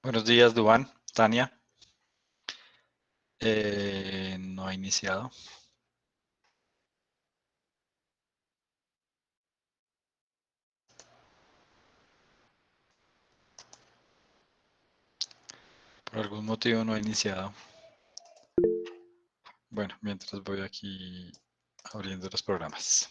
Buenos días, Duván, Tania. No ha iniciado. Por algún motivo no ha iniciado. Bueno, mientras voy aquí abriendo los programas.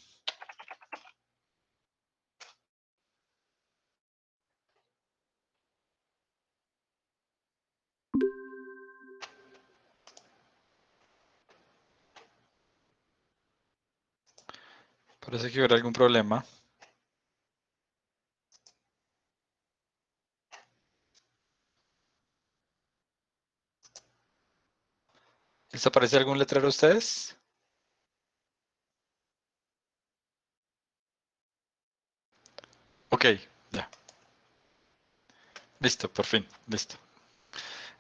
Parece que hubiera algún problema. ¿Les aparece algún letrero a ustedes? Ok, ya. Listo, por fin, listo.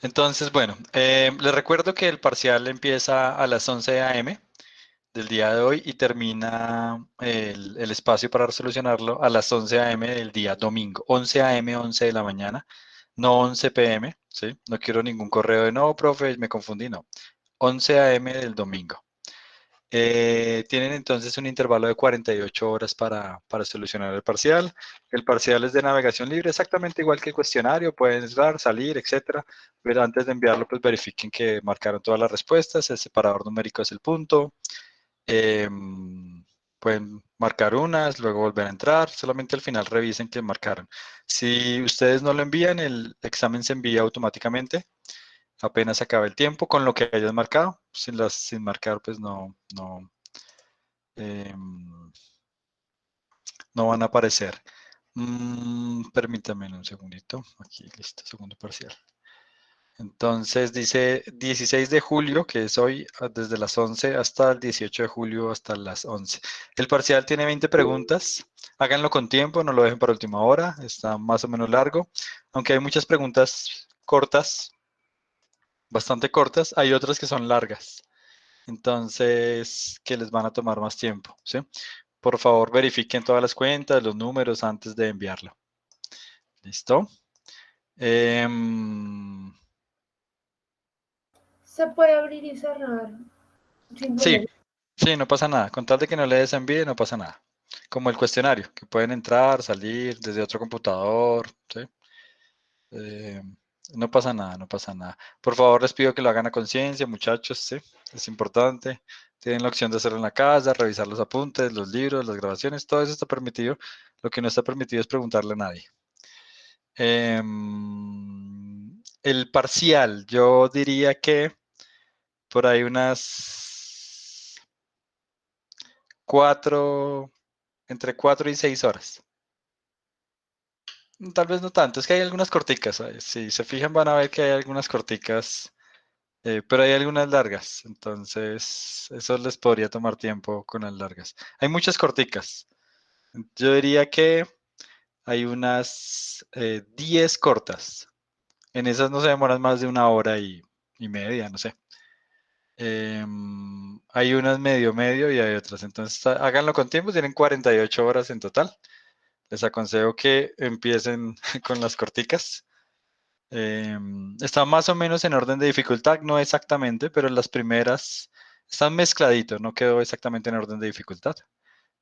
Entonces, bueno, les recuerdo que el parcial empieza a las 11 a.m. del día de hoy y termina el espacio para resolucionarlo a las 11 a.m. del día domingo. 11 a.m., 11 de la mañana, no 11 p.m., ¿sí? No quiero ningún correo de no, profe, me confundí, no. 11 a.m. del domingo. Tienen entonces un intervalo de 48 horas para solucionar el parcial. El parcial es de navegación libre, exactamente igual que el cuestionario. Pueden entrar, salir, etcétera. Pero antes de enviarlo, pues verifiquen que marcaron todas las respuestas. El separador numérico es el punto. Pueden marcar unas, luego volver a entrar. Solamente al final revisen que marcaron. Si ustedes no lo envían, el examen se envía automáticamente. Apenas acaba el tiempo con lo que hayas marcado. Sin marcar, pues em, no van a aparecer. Permítanme un segundito. Aquí, listo, segundo parcial. Entonces dice 16 de julio, que es hoy, desde las 11 hasta el 18 de julio, hasta las 11. El parcial tiene 20 preguntas. Háganlo con tiempo, no lo dejen para última hora. Está más o menos largo. Aunque hay muchas preguntas cortas, bastante cortas, hay otras que son largas. Entonces, que les van a tomar más tiempo, ¿sí? Por favor, verifiquen todas las cuentas, los números antes de enviarlo. ¿Listo? Se puede abrir y cerrar sin Sí, problema. sí, no pasa nada. Con tal de que no le desenvíe, no pasa nada. Como el cuestionario, que pueden entrar, salir desde otro computador, ¿sí? Eh, no pasa nada, no pasa nada. Por favor, les pido que lo hagan a conciencia, muchachos, ¿sí? Es importante. Tienen la opción de hacerlo en la casa, revisar los apuntes, los libros, las grabaciones, todo eso está permitido. Lo que no está permitido es preguntarle a nadie. El parcial, yo diría que por ahí unas 4, entre 4 y 6 horas. Tal vez no tanto, es que hay algunas corticas. Si se fijan van a ver que hay algunas corticas, pero hay algunas largas. Entonces, eso les podría tomar tiempo con las largas. Hay muchas corticas. Yo diría que hay unas 10 cortas. En esas no se demoran más de una hora y media, no sé. Hay unas medio y hay otras. Entonces, háganlo con tiempo, tienen 48 horas en total. Les aconsejo que empiecen con las corticas. Está más o menos en orden de dificultad, no exactamente, pero las primeras están mezcladitos, no quedó exactamente en orden de dificultad.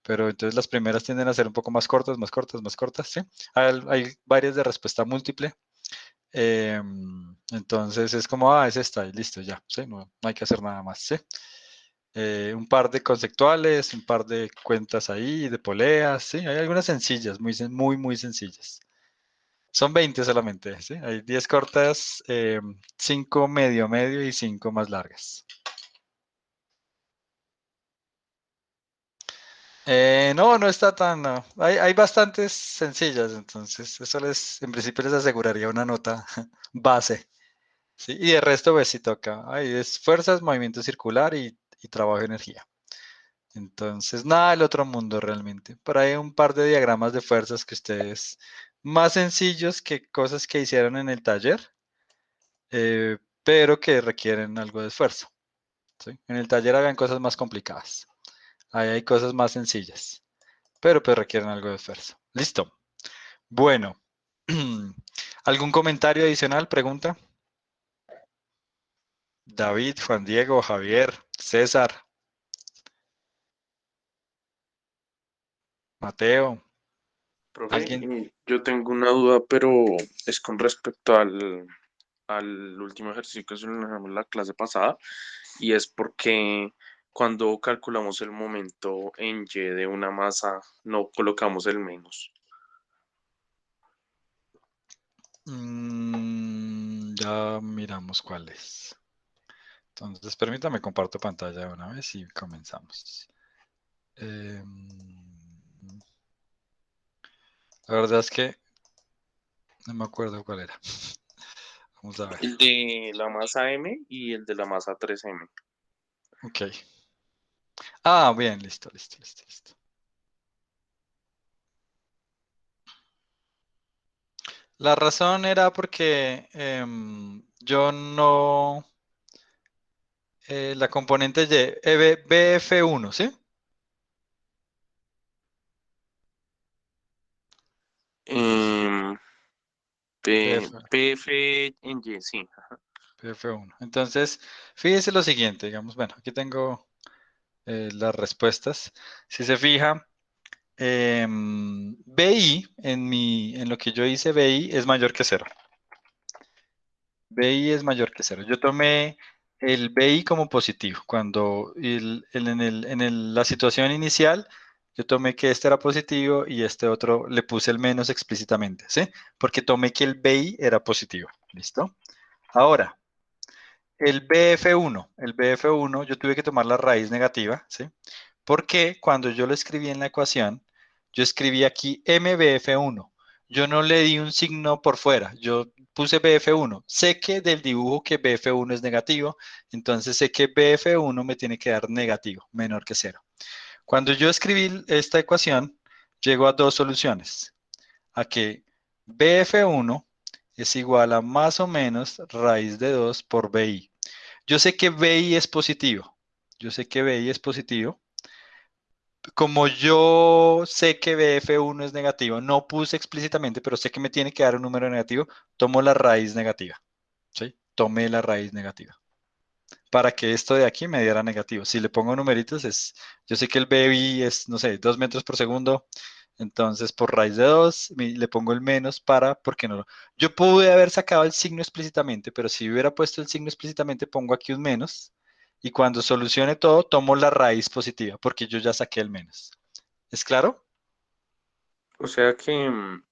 Pero entonces las primeras tienden a ser un poco más cortas, más cortas, más cortas, ¿sí? Hay varias de respuesta múltiple. Entonces es como, es esta y listo, ya, ¿sí? No hay que hacer nada más, ¿sí? Un par de conceptuales, un par de cuentas ahí, de poleas, ¿sí? Hay algunas sencillas, muy sencillas. Son 20 solamente, ¿sí? Hay 10 cortas, 5 medio y 5 más largas. No está tan, no. Hay bastantes sencillas, entonces eso en principio les aseguraría una nota base, ¿sí? Y el resto, pues sí toca. Ahí es fuerzas, movimiento circular y trabajo de energía. Entonces, nada del otro mundo realmente. Por ahí un par de diagramas de fuerzas que ustedes, más sencillos que cosas que hicieron en el taller, pero que requieren algo de esfuerzo, ¿sí? En el taller hagan cosas más complicadas. Ahí hay cosas más sencillas, pero pues requieren algo de esfuerzo. Listo. Bueno, ¿Algún comentario adicional? Pregunta. David, Juan Diego, Javier, César, Mateo, Profe, ¿alguien? yo tengo una duda, pero es con respecto al último ejercicio que solucionamos la clase pasada, y es porque cuando calculamos el momento en Y de una masa, no colocamos el menos. Ya miramos cuál es. Entonces, permítame, comparto pantalla de una vez y comenzamos. La verdad es que no me acuerdo cuál era. Vamos a ver. El de la masa M y el de la masa 3M. Ok. Ah, bien, listo, listo, listo, listo. La razón era porque yo no... la componente Y, BF1, ¿sí? Em, BF, PF en Y, sí. BF1. Entonces, fíjese lo siguiente, digamos, bueno, aquí tengo las respuestas. Si se fija, BI, en lo que yo hice, BI es mayor que cero. BI es mayor que cero. Yo tomé el BI como positivo. Cuando la situación inicial, yo tomé que este era positivo y este otro le puse el menos explícitamente, ¿sí? Porque tomé que el BI era positivo. ¿Listo? Ahora, el BF1, yo tuve que tomar la raíz negativa, ¿sí? Porque cuando yo lo escribí en la ecuación, yo escribí aquí MBF1. Yo no le di un signo por fuera, yo puse BF1. Sé que del dibujo que BF1 es negativo, entonces sé que BF1 me tiene que dar negativo, menor que cero. Cuando yo escribí esta ecuación, llego a dos soluciones. A que BF1 es igual a más o menos raíz de 2 por BI. Yo sé que BI es positivo. Yo sé que BI es positivo. Como yo sé que BF1 es negativo, no puse explícitamente, pero sé que me tiene que dar un número negativo, tomo la raíz negativa. ¿Sí? Tomé la raíz negativa. Para que esto de aquí me diera negativo. Si le pongo numeritos, yo sé que el BI es, no sé, 2 metros por segundo. Entonces, por raíz de 2, le pongo el menos porque no. Yo pude haber sacado el signo explícitamente, pero si hubiera puesto el signo explícitamente, pongo aquí un menos. Y cuando solucione todo, tomo la raíz positiva, porque yo ya saqué el menos. ¿Es claro? O sea que en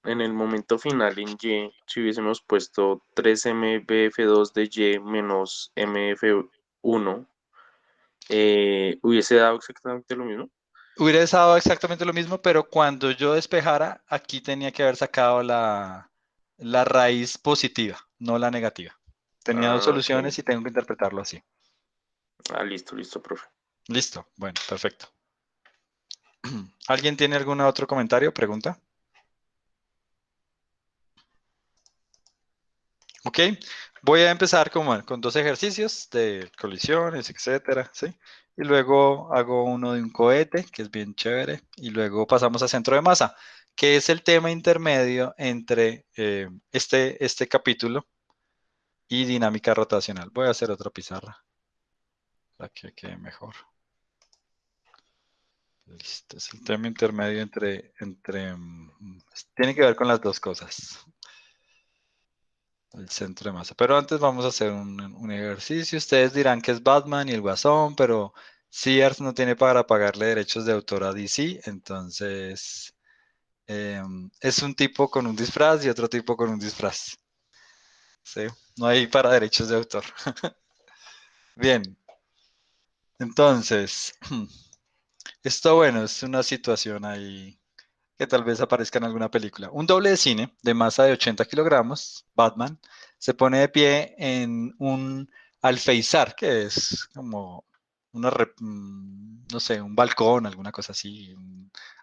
el momento final en Y, si hubiésemos puesto 3MBF2 de Y menos MF1, hubiese dado exactamente lo mismo. Hubiera dado exactamente lo mismo, pero cuando yo despejara, aquí tenía que haber sacado la raíz positiva, no la negativa. Tenía dos Ah, ok. soluciones y tengo que interpretarlo así. Ah, listo, listo, profe. Listo. Bueno, perfecto. ¿Alguien tiene algún otro comentario? Pregunta. Ok. Voy a empezar con dos ejercicios de colisiones, etcétera, ¿sí? Y luego hago uno de un cohete, que es bien chévere, y luego pasamos a centro de masa, que es el tema intermedio entre este capítulo y dinámica rotacional. Voy a hacer otra pizarra para que quede mejor. Listo, es el tema intermedio tiene que ver con las dos cosas, el centro de masa. Pero antes vamos a hacer un ejercicio. Ustedes dirán que es Batman y el Guasón, pero Sears no tiene para pagarle derechos de autor a DC, entonces es un tipo con un disfraz y otro tipo con un disfraz. ¿Sí? No hay para derechos de autor. Bien, entonces, esto bueno, es una situación ahí que tal vez aparezca en alguna película. Un doble de cine de masa de 80 kilogramos, Batman, se pone de pie en un alféizar, que es como no sé, un balcón, alguna cosa así,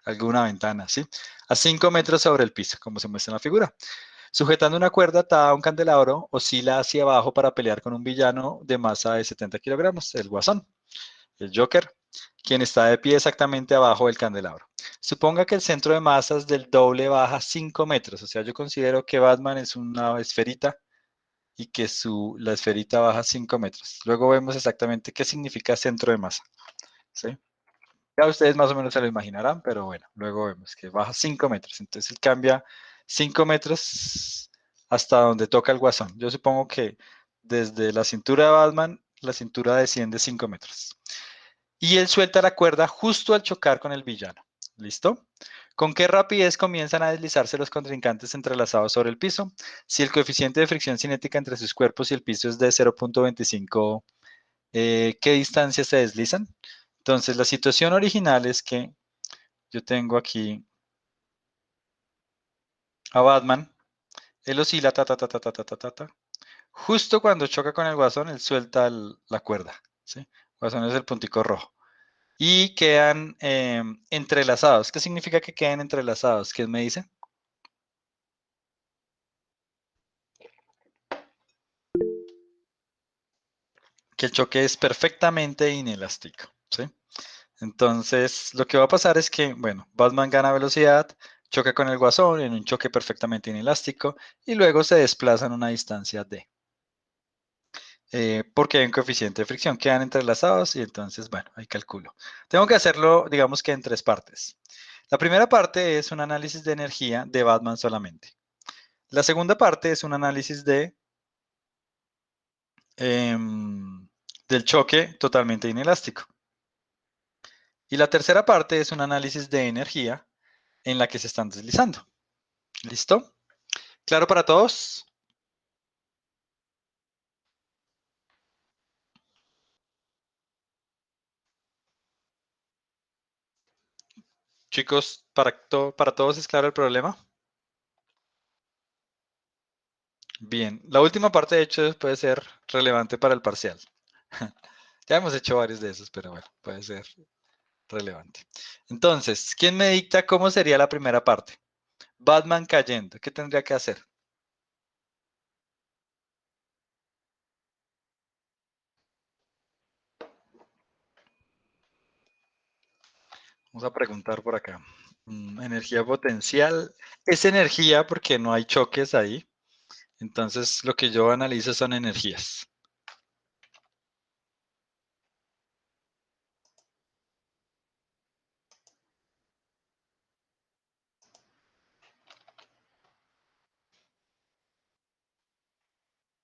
alguna ventana, ¿sí? A 5 metros sobre el piso, como se muestra en la figura. Sujetando una cuerda atada a un candelabro, oscila hacia abajo para pelear con un villano de masa de 70 kilogramos, el Guasón, el Joker, quien está de pie exactamente abajo del candelabro. Suponga que el centro de masas del doble baja 5 metros. O sea, yo considero que Batman es una esferita y que la esferita baja 5 metros. Luego vemos exactamente qué significa centro de masa. ¿Sí? Ya ustedes más o menos se lo imaginarán, pero bueno, luego vemos que baja 5 metros. Entonces él cambia 5 metros hasta donde toca el guasón. Yo supongo que desde la cintura de Batman, la cintura desciende 5 metros. Y él suelta la cuerda justo al chocar con el villano. ¿Listo? ¿Con qué rapidez comienzan a deslizarse los contrincantes entrelazados sobre el piso? Si el coeficiente de fricción cinética entre sus cuerpos y el piso es de 0.25, ¿qué distancia se deslizan? Entonces, la situación original es que yo tengo aquí a Batman, él oscila, ta, ta, ta, ta, ta, ta, ta, ta, ta. Justo cuando choca con el guasón, él suelta la cuerda, ¿sí? El guasón es el puntico rojo. Y quedan entrelazados. ¿Qué significa que queden entrelazados? ¿Quién me dice? Que el choque es perfectamente inelástico, ¿sí? Entonces, lo que va a pasar es que, bueno, Batman gana velocidad, choca con el guasón en un choque perfectamente inelástico y luego se desplazan a una distancia d. Porque hay un coeficiente de fricción, quedan entrelazados y entonces, bueno, ahí calculo. Tengo que hacerlo, digamos que en 3 partes. La primera parte es un análisis de energía de Batman solamente. La segunda parte es un análisis del choque totalmente inelástico. Y la tercera parte es un análisis de energía en la que se están deslizando. ¿Listo? ¿Claro para todos? Chicos, ¿para todos es claro el problema? Bien, la última parte de hecho puede ser relevante para el parcial. Ya hemos hecho varios de esos, pero bueno, puede ser relevante. Entonces, ¿quién me dicta cómo sería la primera parte? Batman cayendo, ¿qué tendría que hacer? Vamos a preguntar por acá. Energía potencial. Es energía porque no hay choques ahí. Entonces, lo que yo analizo son energías.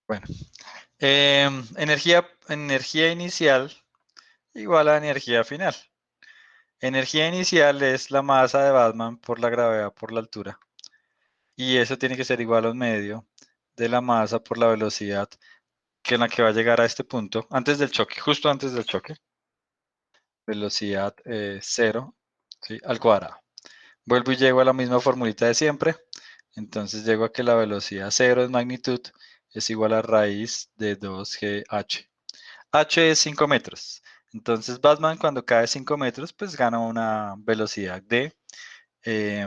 Bueno, energía inicial igual a energía final. Energía inicial es la masa de Batman por la gravedad por la altura. Y eso tiene que ser igual a un medio de la masa por la velocidad que en la que va a llegar a este punto, antes del choque, justo antes del choque. Velocidad 0, ¿sí? Al cuadrado. Vuelvo y llego a la misma formulita de siempre. Entonces llego a que la velocidad 0 en magnitud es igual a raíz de 2gh. H es 5 metros. Entonces Batman cuando cae 5 metros, pues gana una velocidad de, que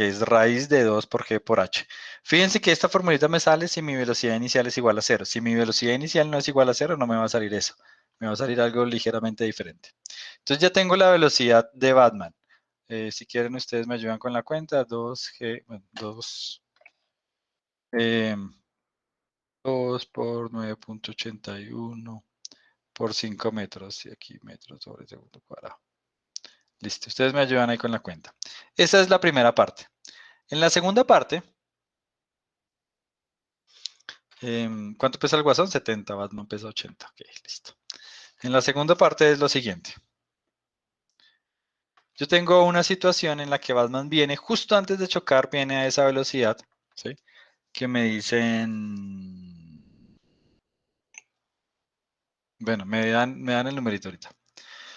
es raíz de 2 por g por h. Fíjense que esta formulita me sale si mi velocidad inicial es igual a 0. Si mi velocidad inicial no es igual a 0, no me va a salir eso. Me va a salir algo ligeramente diferente. Entonces ya tengo la velocidad de Batman. Si quieren ustedes me ayudan con la cuenta. 2g, bueno, 2 por 9.81 por 5 metros. Y aquí metros sobre segundo cuadrado. Listo, ustedes me ayudan ahí con la cuenta. Esa es la primera parte. En la segunda parte, ¿cuánto pesa el guasón? 70, Batman pesa 80. Ok, listo. En la segunda parte es lo siguiente. Yo tengo una situación en la que Batman viene justo antes de chocar, viene a esa velocidad, ¿sí? Que me dicen, bueno, me dan el numerito ahorita,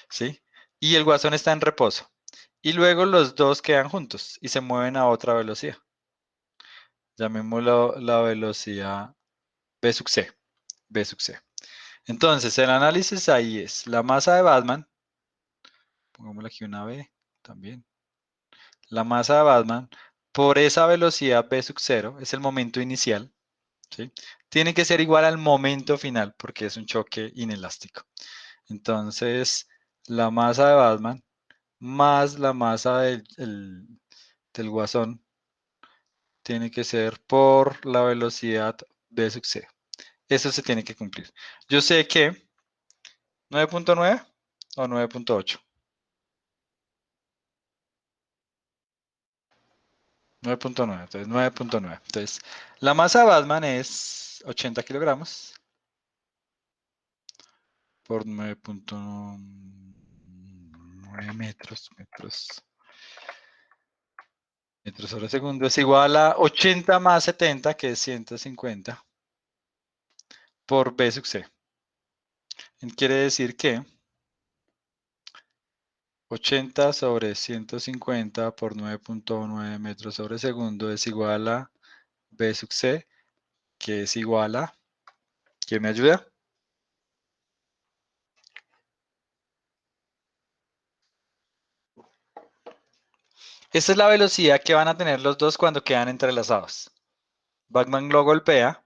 ¿sí? Y el guasón está en reposo. Y luego los dos quedan juntos y se mueven a otra velocidad. Llamémoslo la velocidad B sub C. B sub C. Entonces, el análisis ahí es la masa de Batman, pongámosle aquí una B también, la masa de Batman por esa velocidad B sub 0, es el momento inicial, ¿sí? Tiene que ser igual al momento final porque es un choque inelástico. Entonces, la masa de Batman más la masa del guasón tiene que ser por la velocidad v sub c. Eso se tiene que cumplir. Yo sé que 9.9 o 9.8. 9.9, entonces 9.9. Entonces, la masa de Batman es 80 kilogramos por 9.9 metros sobre segundo. Es igual a 80 más 70, que es 150, por V sub C. Quiere decir que 80 sobre 150 por 9.9 metros sobre segundo es igual a V sub C, que es igual a... ¿Quién me ayuda? Esta es la velocidad que van a tener los dos cuando quedan entrelazados. Batman lo golpea,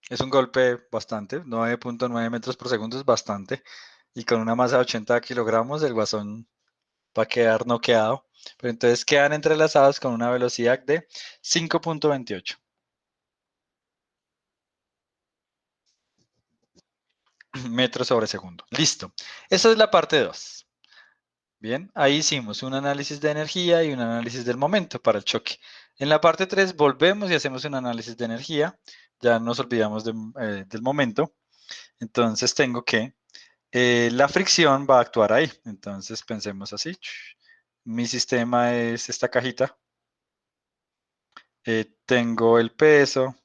es un golpe bastante, 9.9 metros por segundo es bastante, y con una masa de 80 kilogramos el guasón va a quedar noqueado, pero entonces quedan entrelazados con una velocidad de 5.28 metros sobre segundo. Listo. Esa es la parte 2. Bien, ahí hicimos un análisis de energía y un análisis del momento para el choque. En la parte 3 volvemos y hacemos un análisis de energía. Ya nos olvidamos del momento. Entonces tengo que, la fricción va a actuar ahí. Entonces pensemos así. Mi sistema es esta cajita. Tengo el peso,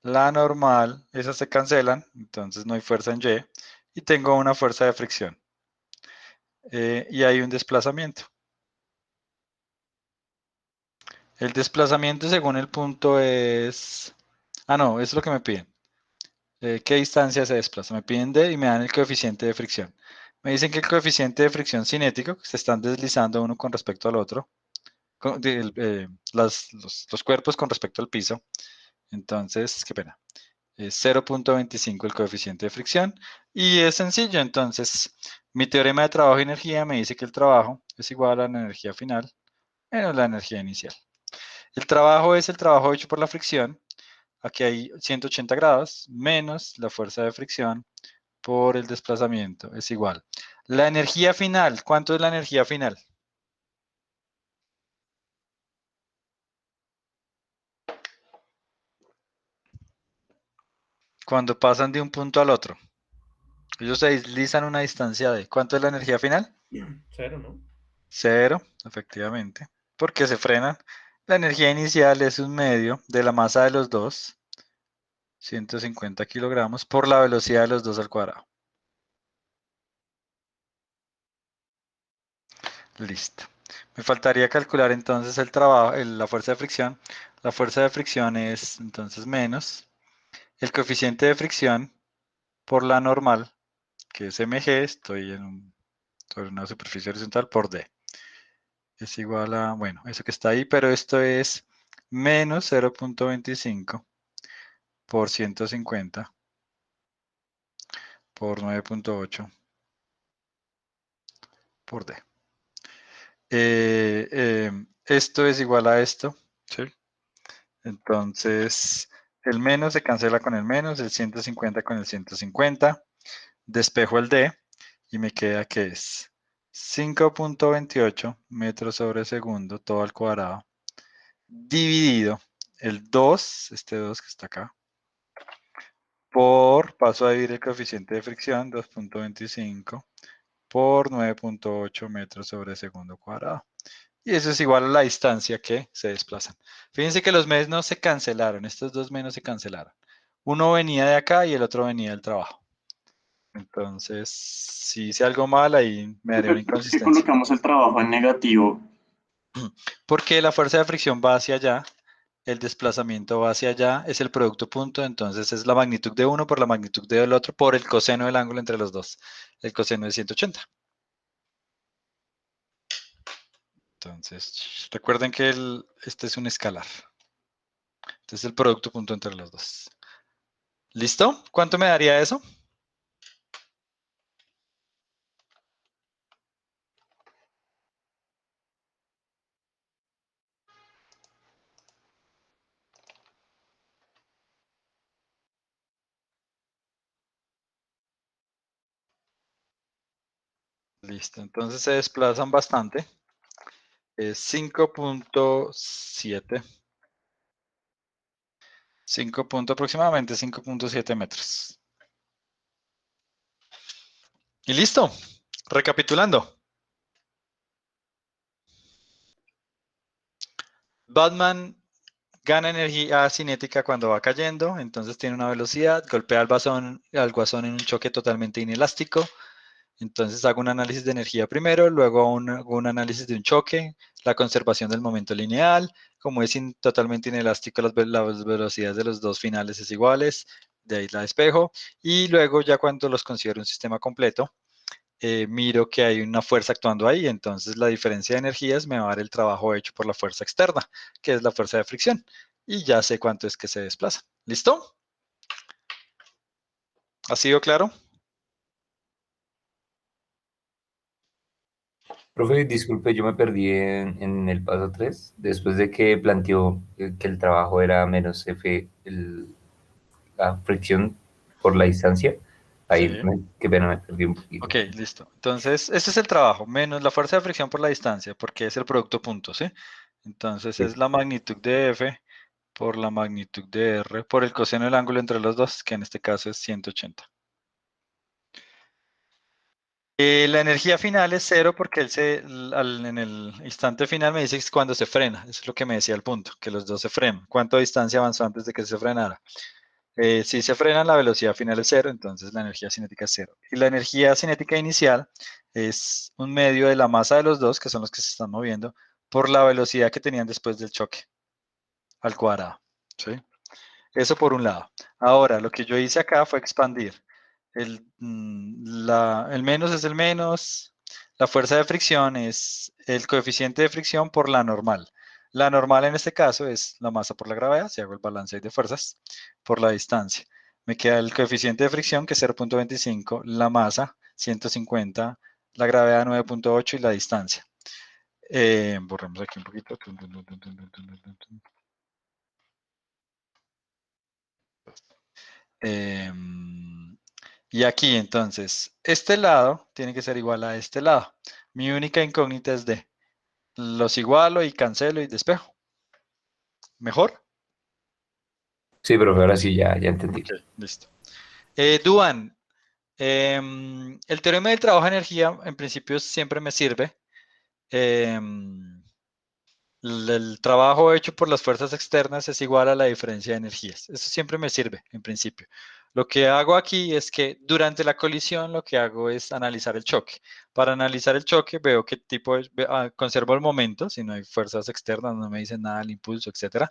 la normal, esas se cancelan, entonces no hay fuerza en Y. Y tengo una fuerza de fricción. Y hay un desplazamiento. El desplazamiento según el punto es... Ah, no, eso es lo que me piden. ¿Qué distancia se desplaza? Me piden D y me dan el coeficiente de fricción. Me dicen que el coeficiente de fricción cinético, que se están deslizando uno con respecto al otro, los cuerpos con respecto al piso. Entonces, qué pena. Es 0.25 el coeficiente de fricción. Y es sencillo, entonces, mi teorema de trabajo y energía me dice que el trabajo es igual a la energía final menos la energía inicial. El trabajo es el trabajo hecho por la fricción. Aquí hay 180 grados menos la fuerza de fricción por el desplazamiento. Es igual. La energía final. ¿Cuánto es la energía final? Cuando pasan de un punto al otro. Ellos se deslizan una distancia de... ¿Cuánto es la energía final? Cero, ¿no? Cero, efectivamente. Porque se frenan. La energía inicial es un medio de la masa de los dos, 150 kilogramos, por la velocidad de los dos al cuadrado. Listo. Me faltaría calcular entonces el trabajo, la fuerza de fricción. La fuerza de fricción es entonces menos el coeficiente de fricción por la normal, que es mg, estoy sobre una superficie horizontal, por d. Es igual a, bueno, eso que está ahí, pero esto es menos 0.25 por 150 por 9.8 por d. Esto es igual a esto, ¿sí? Entonces, el menos se cancela con el menos, el 150 con el 150, despejo el d y me queda que es 5.28 metros sobre segundo, todo al cuadrado, dividido el 2, este 2 que está acá, paso a dividir el coeficiente de fricción, 2.25, por 9.8 metros sobre segundo cuadrado. Y eso es igual a la distancia que se desplazan. Fíjense que los menos se cancelaron, estos dos menos se cancelaron. Uno venía de acá y el otro venía del trabajo. Entonces, si hice algo mal, ahí me daría una ¿Por qué inconsistencia. colocamos el trabajo en negativo? Porque la fuerza de fricción va hacia allá, el desplazamiento va hacia allá, es el producto punto, entonces es la magnitud de uno por la magnitud del otro por el coseno del ángulo entre los dos. El coseno es 180. Entonces, recuerden que este es un escalar. Entonces, el producto punto entre los dos. ¿Listo? ¿Cuánto me daría eso? Listo, entonces se desplazan bastante. Es 5.7. Aproximadamente 5.7 metros. Y listo. Recapitulando. Batman gana energía cinética cuando va cayendo, entonces tiene una velocidad, golpea al guasón en un choque totalmente inelástico. Entonces hago un análisis de energía primero, luego hago un análisis de un choque, la conservación del momento lineal, como es totalmente inelástico, las velocidades de los dos finales es iguales, de ahí la despejo, y luego ya cuando los considero un sistema completo, miro que hay una fuerza actuando ahí, entonces la diferencia de energías me va a dar el trabajo hecho por la fuerza externa, que es la fuerza de fricción, y ya sé cuánto es que se desplaza. ¿Listo? ¿Ha sido claro? Profe, disculpe, yo me perdí en el paso 3 después de que planteó que el trabajo era menos F, la fricción por la distancia. Ahí Sí. que pena, me perdí un poquito. Ok, listo. Entonces, este es el trabajo, menos la fuerza de fricción por la distancia, porque es el producto punto, ¿sí? Entonces, Sí. es la magnitud de F por la magnitud de R por el coseno del ángulo entre los dos, que en este caso es 180. La energía final es cero porque en el instante final me dice que es cuando se frena. Eso es lo que me decía el punto, que los dos se frenan. ¿Cuánta distancia avanzó antes de que se frenara? Si se frenan, la velocidad final es cero, entonces la energía cinética es cero. Y la energía cinética inicial es un medio de la masa de los dos, que son los que se están moviendo, por la velocidad que tenían después del choque, al cuadrado. ¿Sí? Eso por un lado. Ahora, lo que yo hice acá fue expandir. El menos es el menos, la fuerza de fricción es el coeficiente de fricción por la normal. La normal en este caso es la masa por la gravedad, si hago el balance de fuerzas, por la distancia. Me queda el coeficiente de fricción, que es 0.25, la masa, 150, la gravedad, 9.8 y la distancia. Borremos aquí un poquito. Y aquí entonces, este lado tiene que ser igual a este lado. Mi única incógnita es D. Los igualo y cancelo y despejo. ¿Mejor? Sí, profe, ahora sí ya entendí. Ok, listo. Duan, el teorema del trabajo de energía en principio siempre me sirve. El trabajo hecho por las fuerzas externas es igual a la diferencia de energías. Eso siempre me sirve, en principio. Lo que hago aquí es que durante la colisión lo que hago es analizar el choque. Para analizar el choque veo qué tipo conservo el momento, si no hay fuerzas externas, no me dicen nada del impulso, etcétera.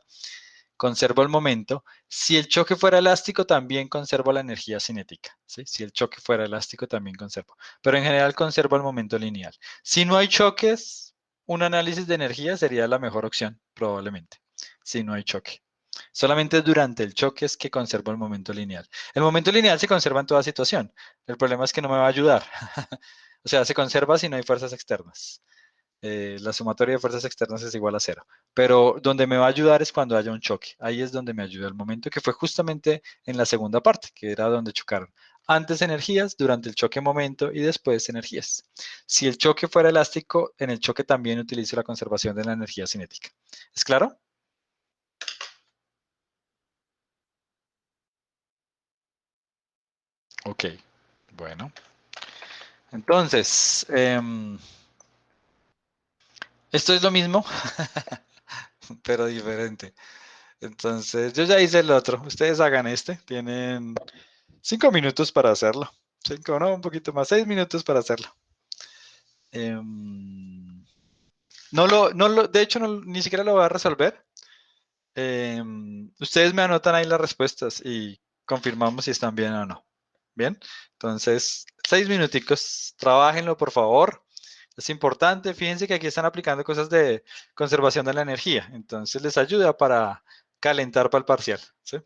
Conservo el momento. Si el choque fuera elástico, también conservo la energía cinética. ¿Sí? Si el choque fuera elástico, también conservo. Pero en general conservo el momento lineal. Si no hay choques, un análisis de energía sería la mejor opción, probablemente, si no hay choque. Solamente durante el choque es que conservo el momento lineal. El momento lineal se conserva en toda situación. El problema es que no me va a ayudar. O sea, se conserva si no hay fuerzas externas. La sumatoria de fuerzas externas es igual a cero. Pero donde me va a ayudar es cuando haya un choque. Ahí es donde me ayuda el momento, que fue justamente en la segunda parte, que era donde chocaron. Antes energías, durante el choque momento y después energías. Si el choque fuera elástico, en el choque también utilizo la conservación de la energía cinética. ¿Es claro? Ok, bueno. Entonces, esto es lo mismo, pero diferente. Entonces, yo ya hice el otro. Ustedes hagan este. Tienen 5 minutos para hacerlo. 5, no, un poquito más. 6 minutos para hacerlo. De hecho, ni siquiera lo voy a resolver. Ustedes me anotan ahí las respuestas y confirmamos si están bien o no. Bien, entonces 6 minuticos, trabajenlo por favor. Es importante, fíjense que aquí están aplicando cosas de conservación de la energía, entonces les ayuda para calentar para el parcial. ¿Sí?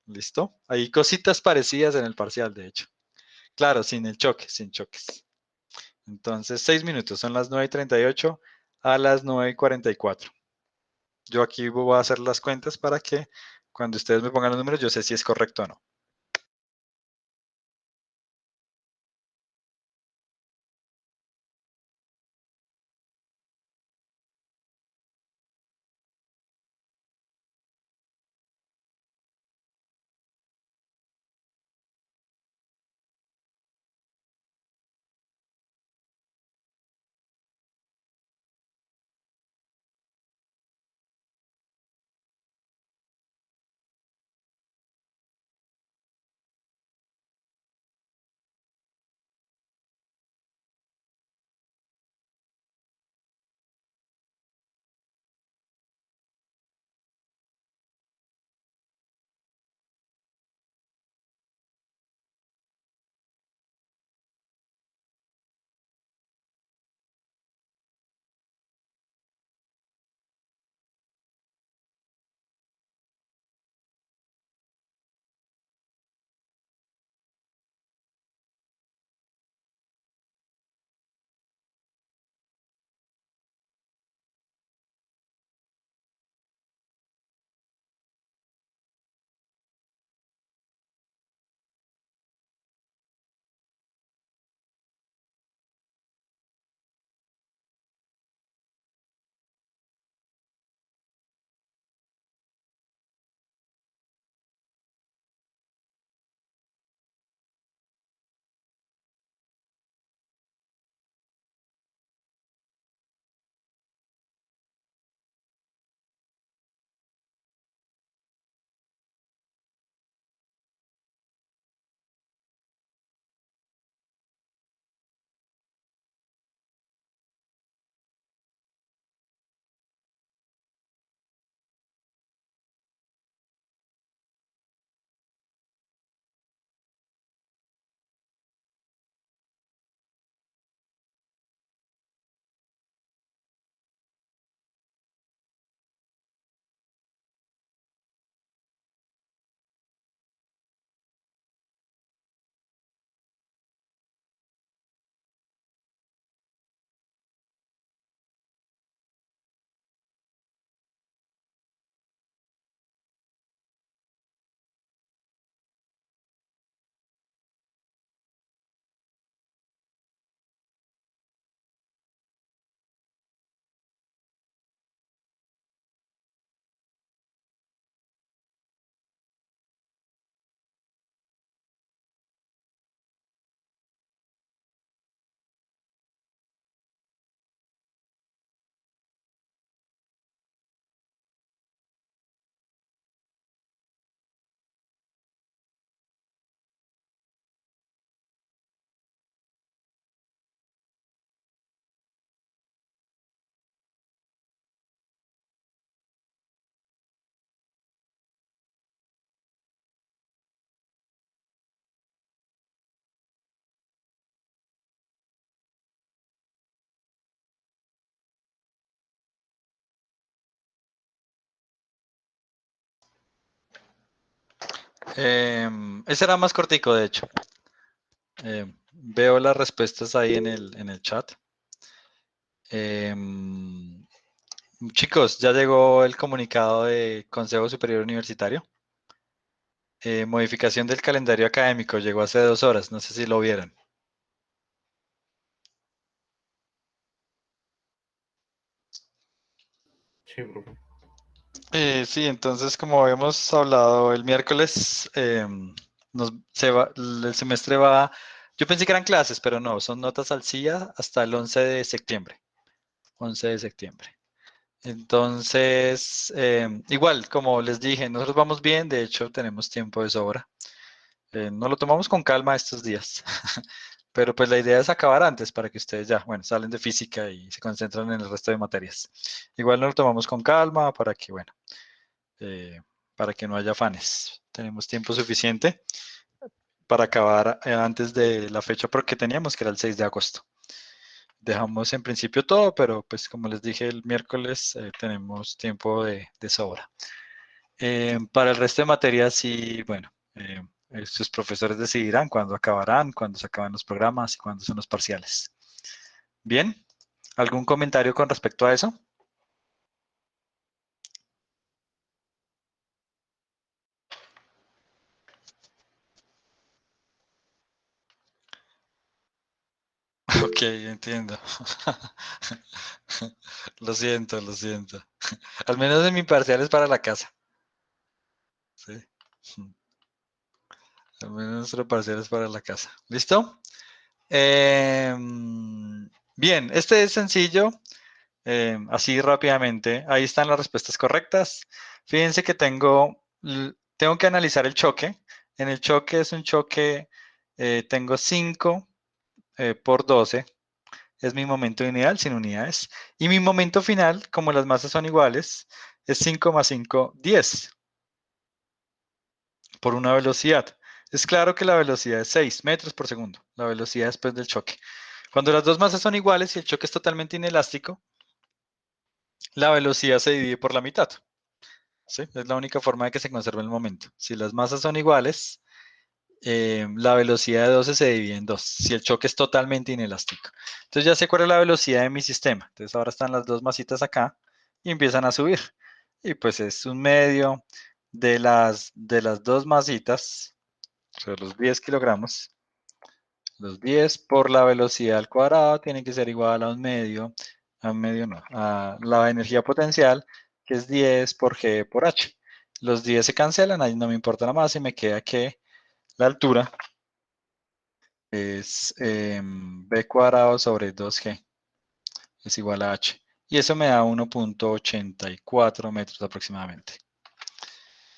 ¿Listo? Hay cositas parecidas en el parcial, de hecho. Claro, sin el choque, sin choques. Entonces 6 minutos, son las 9:38 a las 9:44. Yo aquí voy a hacer las cuentas para que cuando ustedes me pongan los números yo sé si es correcto o no. Ese era más cortico, de hecho. Veo las respuestas ahí en el chat. Chicos, ya llegó el comunicado de Consejo Superior Universitario. Modificación del calendario académico, llegó hace 2 horas, no sé si lo vieron. Sí, profe. Sí, entonces como habíamos hablado el miércoles, el semestre va, yo pensé que eran clases, pero no, son notas al CIA hasta el 11 de septiembre. 11 de septiembre. Entonces, igual, como les dije, nosotros vamos bien, de hecho tenemos tiempo de sobra. Nos lo tomamos con calma estos días, pero pues la idea es acabar antes para que ustedes ya, bueno, salen de física y se concentran en el resto de materias. Igual nos lo tomamos con calma para que, bueno, para que no haya afanes. Tenemos tiempo suficiente para acabar antes de la fecha porque teníamos, que era el 6 de agosto. Dejamos en principio todo, pero pues como les dije el miércoles, tenemos tiempo de sobra. Para el resto de materias, sí, bueno, sus profesores decidirán cuándo acabarán, cuándo se acaban los programas y cuándo son los parciales. Bien, ¿algún comentario con respecto a eso? Ok, entiendo. Lo siento, lo siento. Al menos en mi parcial es para la casa. Sí. Al menos nuestro parcial es para la casa. ¿Listo? Bien, este es sencillo. Así rápidamente. Ahí están las respuestas correctas. Fíjense que tengo que analizar el choque. En el choque es un choque, tengo 5 por 12. Es mi momento inicial sin unidades. Y mi momento final, como las masas son iguales, es 5 más 5, 10 por una velocidad. Es claro que la velocidad es 6 metros por segundo, la velocidad después del choque. Cuando las dos masas son iguales y el choque es totalmente inelástico, la velocidad se divide por la mitad. ¿Sí? Es la única forma de que se conserve el momento. Si las masas son iguales, la velocidad de 12 se divide en 2, si el choque es totalmente inelástico. Entonces ya sé cuál es la velocidad de mi sistema. Entonces ahora están las dos masitas acá y empiezan a subir. Y pues es un medio de las dos masitas, o sea, los 10 kilogramos. Los 10 por la velocidad al cuadrado tiene que ser igual a un medio no, a la energía potencial, que es 10 por G por H. Los 10 se cancelan, ahí no me importa nada más y me queda que la altura es B cuadrado sobre 2G, es igual a H. Y eso me da 1.84 metros aproximadamente.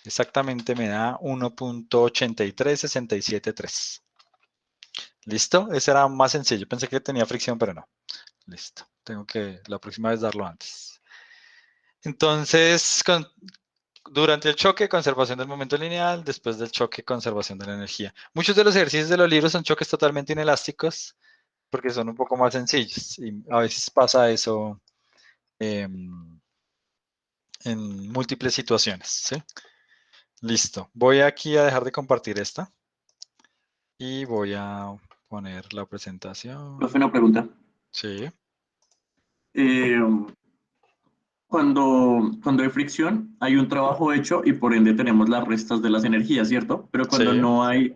Exactamente me da 1.83673. ¿Listo? Ese era más sencillo. Pensé que tenía fricción, pero no. Listo. Tengo que la próxima vez darlo antes. Entonces, durante el choque, conservación del momento lineal. Después del choque, conservación de la energía. Muchos de los ejercicios de los libros son choques totalmente inelásticos porque son un poco más sencillos. Y a veces pasa eso en múltiples situaciones. ¿Sí? Listo. Voy aquí a dejar de compartir esta. Y voy a poner la presentación. Profe, una pregunta. Sí. Eh, cuando hay fricción, hay un trabajo hecho y por ende tenemos las restas de las energías, ¿cierto? Pero cuando Sí. no hay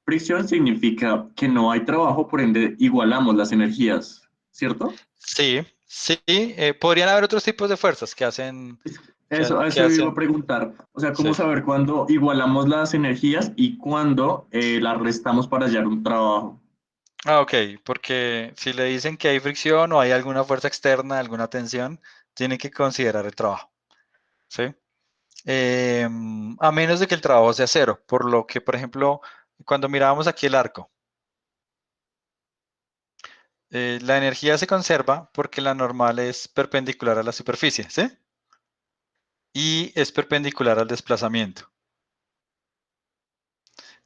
fricción significa que no hay trabajo, por ende igualamos las energías, ¿cierto? Sí, sí, podrían haber otros tipos de fuerzas que hacen, A que eso iba a hacen, preguntar. O sea, sí. ¿cómo saber cuándo igualamos las energías y cuándo las restamos para hallar un trabajo? Ah, ok, porque si le dicen que hay fricción o hay alguna fuerza externa, alguna tensión, tiene que considerar el trabajo, ¿sí? A menos de que el trabajo sea cero, por lo que, por ejemplo, cuando mirábamos aquí el arco, la energía se conserva porque la normal es perpendicular a la superficie, ¿sí? Y es perpendicular al desplazamiento.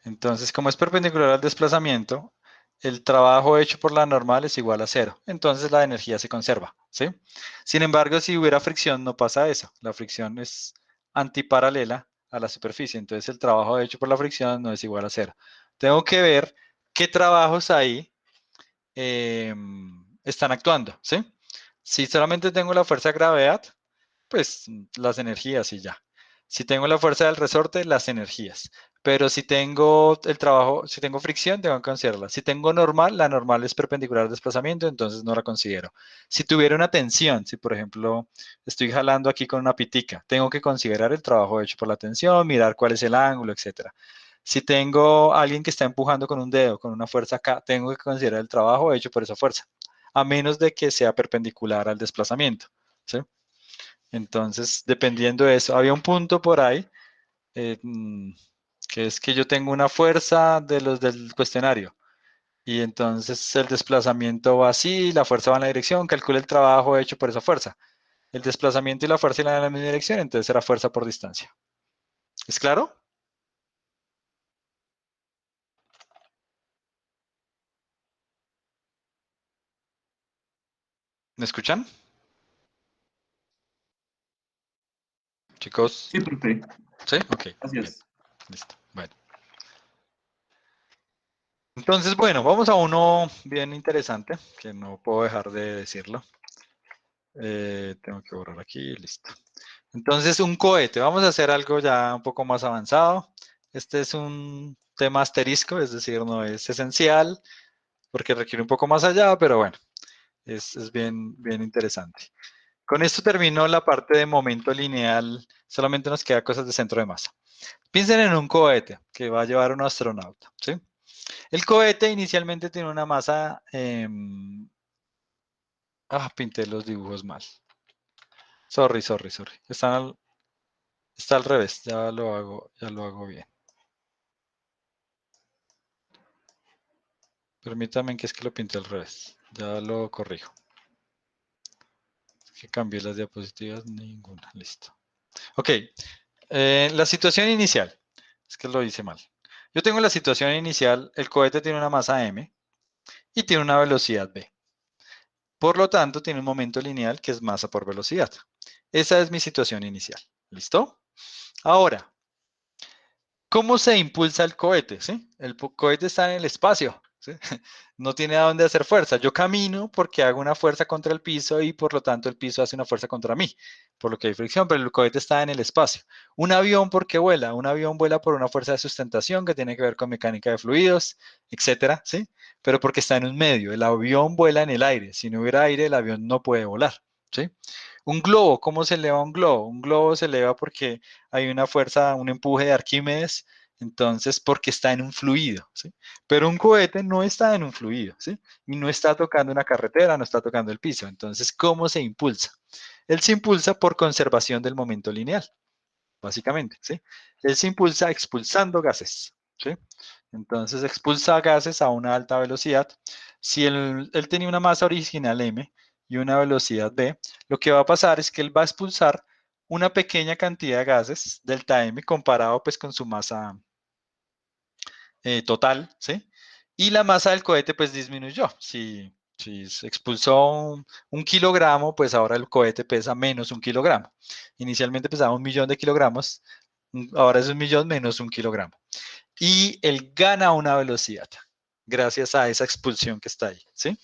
Entonces, como es perpendicular al desplazamiento, el trabajo hecho por la normal es igual a 0. Entonces la energía se conserva, ¿sí? Sin embargo, si hubiera fricción, no pasa eso. La fricción es antiparalela a la superficie. Entonces el trabajo hecho por la fricción no es igual a 0. Tengo que ver qué trabajos ahí están actuando, ¿sí? Si solamente tengo la fuerza de gravedad, pues las energías y ya. Si tengo la fuerza del resorte, las energías. Pero si tengo el trabajo, si tengo fricción, tengo que considerarla. Si tengo normal, la normal es perpendicular al desplazamiento, entonces no la considero. Si tuviera una tensión, si por ejemplo estoy jalando aquí con una pitica, tengo que considerar el trabajo hecho por la tensión, mirar cuál es el ángulo, etc. Si tengo a alguien que está empujando con un dedo, con una fuerza acá, tengo que considerar el trabajo hecho por esa fuerza, a menos de que sea perpendicular al desplazamiento, ¿sí? Entonces, dependiendo de eso, había un punto por ahí, eh, mm, que es que yo tengo una fuerza de los del cuestionario, y entonces el desplazamiento va así, la fuerza va en la dirección, calcula el trabajo hecho por esa fuerza. El desplazamiento y la fuerza iban en la misma dirección, entonces era fuerza por distancia. ¿Es claro? ¿Me escuchan? Chicos, Sí, profe. ¿sí? Ok, Así bien, es. listo. Bueno. Entonces, bueno, vamos a uno bien interesante, que no puedo dejar de decirlo. Tengo que borrar aquí, listo. Entonces, un cohete. Vamos a hacer algo ya un poco más avanzado. Este es un tema asterisco, es decir, no es esencial, porque requiere un poco más allá, pero bueno, es bien, bien interesante. Con esto terminó la parte de momento lineal, solamente nos queda cosas de centro de masa. Piensen en un cohete que va a llevar a un astronauta, ¿sí? El cohete inicialmente tiene una masa... pinté los dibujos mal. Sorry. Está al revés, ya lo hago bien. Permítame que es que lo pinté al revés. Ya lo corrijo. Es que cambié las diapositivas, ninguna. Listo. Ok. La situación inicial. Es que lo hice mal. Yo tengo la situación inicial. El cohete tiene una masa m y tiene una velocidad v. Por lo tanto, tiene un momento lineal que es masa por velocidad. Esa es mi situación inicial. ¿Listo? Ahora, ¿cómo se impulsa el cohete? ¿Sí? El cohete está en el espacio, ¿sí? No tiene a dónde hacer fuerza. Yo camino porque hago una fuerza contra el piso y por lo tanto el piso hace una fuerza contra mí, por lo que hay fricción, pero el cohete está en el espacio. Un avión, ¿por qué vuela? Un avión vuela por una fuerza de sustentación que tiene que ver con mecánica de fluidos, etcétera, ¿sí? Pero porque está en un medio. El avión vuela en el aire. Si no hubiera aire, el avión no puede volar, ¿sí? Un globo, ¿cómo se eleva un globo? Un globo se eleva porque hay una fuerza, un empuje de Arquímedes, entonces porque está en un fluido, ¿sí? Pero un cohete no está en un fluido, ¿sí? Y no está tocando una carretera, no está tocando el piso. Entonces, ¿cómo se impulsa? Él se impulsa por conservación del momento lineal, básicamente, ¿sí? Él se impulsa expulsando gases, ¿sí? Entonces, expulsa gases a una alta velocidad. Si él tenía una masa original m y una velocidad v, lo que va a pasar es que él va a expulsar una pequeña cantidad de gases, delta m, comparado pues con su masa total, ¿sí? Y la masa del cohete pues disminuyó. Si se expulsó un kilogramo, pues ahora el cohete pesa menos un kilogramo. Inicialmente pesaba 1.000.000 de kilogramos, ahora es 1.000.000 menos un kilogramo. Y él gana una velocidad gracias a esa expulsión que está ahí, ¿sí?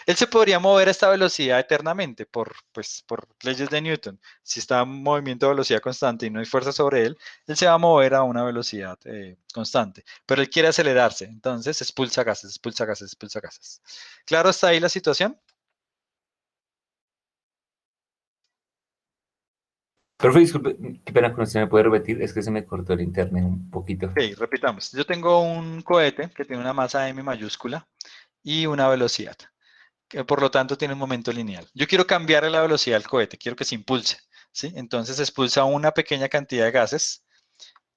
Él se podría mover a esta velocidad eternamente por leyes de Newton. Si está en movimiento de velocidad constante y no hay fuerza sobre él, él se va a mover a una velocidad constante. Pero él quiere acelerarse, entonces expulsa gases, expulsa gases, expulsa gases. ¿Claro está ahí la situación? Profe, disculpe, qué pena con usted, ¿me puede repetir? Es que se me cortó el internet un poquito. Ok, repitamos. Yo tengo un cohete que tiene una masa m mayúscula y una velocidad, que por lo tanto tiene un momento lineal. Yo quiero cambiarle la velocidad al cohete, quiero que se impulse, ¿sí? Entonces expulsa una pequeña cantidad de gases.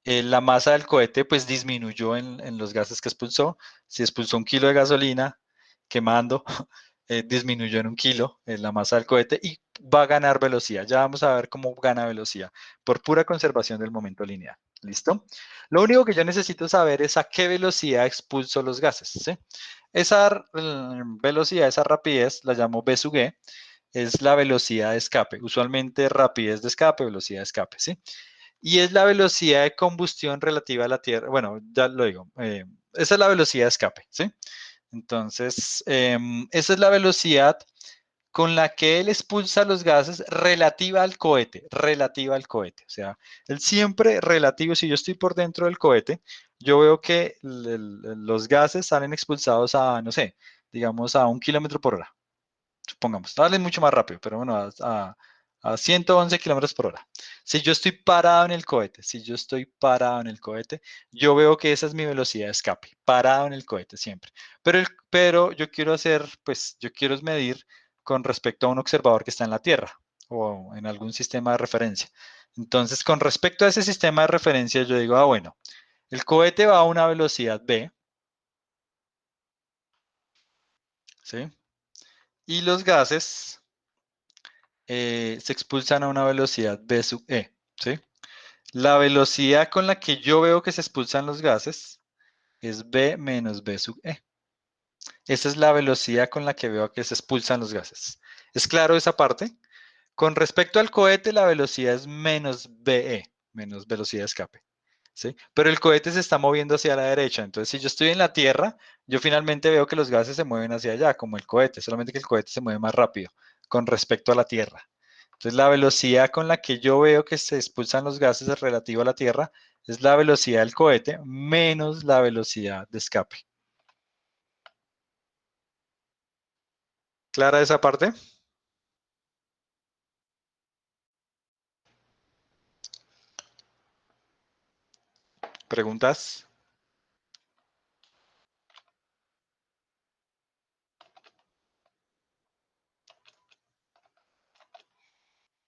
La masa del cohete pues disminuyó en los gases que expulsó. Si expulsó 1 kilo de gasolina quemando, disminuyó en 1 kilo la masa del cohete y va a ganar velocidad. Ya vamos a ver cómo gana velocidad por pura conservación del momento lineal. ¿Listo? Lo único que yo necesito saber es a qué velocidad expulso los gases, ¿sí? Esa velocidad, esa rapidez, la llamo V sub G, es la velocidad de escape. Usualmente rapidez de escape, velocidad de escape, ¿sí? y es la velocidad de combustión relativa a la Tierra. Bueno, ya lo digo, esa es la velocidad de escape, ¿sí? Entonces, esa es la velocidad con la que él expulsa los gases relativa al cohete, relativa al cohete. O sea, él siempre relativo, si yo estoy por dentro del cohete, yo veo que los gases salen expulsados a, no sé, digamos a 1 km/h. Supongamos, salen mucho más rápido, pero bueno, a 111 km/h. Si yo estoy parado en el cohete, si yo estoy parado en el cohete, yo veo que esa es mi velocidad de escape, parado en el cohete siempre. Pero yo quiero hacer, pues, yo quiero medir con respecto a un observador que está en la Tierra o en algún sistema de referencia. Entonces, con respecto a ese sistema de referencia, yo digo, bueno, el cohete va a una velocidad v, ¿sí? Y los gases se expulsan a una velocidad v sub e, ¿sí? La velocidad con la que yo veo que se expulsan los gases es v menos v sub e. Esa es la velocidad con la que veo que se expulsan los gases. ¿Es claro esa parte? Con respecto al cohete, la velocidad es menos VE, menos velocidad de escape, ¿sí? Pero el cohete se está moviendo hacia la derecha. Entonces, si yo estoy en la Tierra, yo finalmente veo que los gases se mueven hacia allá, como el cohete, solamente que el cohete se mueve más rápido con respecto a la Tierra. Entonces, la velocidad con la que yo veo que se expulsan los gases relativa a la Tierra es la velocidad del cohete menos la velocidad de escape. ¿Clara esa parte? ¿Preguntas?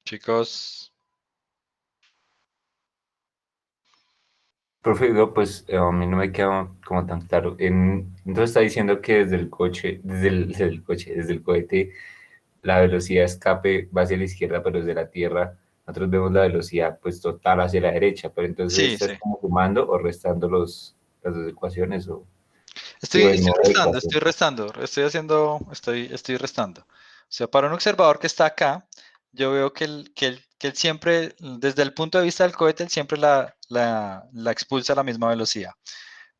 Chicos, Profe, no, pues a mí no me queda como tan claro. Entonces está diciendo que desde el coche, desde el cohete, la velocidad de escape va hacia la izquierda, pero desde la Tierra nosotros vemos la velocidad pues total hacia la derecha. Pero entonces sí, estás sí. como sumando o restando las dos ecuaciones o Estoy, digo, el estoy modo de restando, ecuación. estoy restando, estoy restando. O sea, para un observador que está acá, yo veo que él siempre, desde el punto de vista del cohete, él siempre la expulsa a la misma velocidad.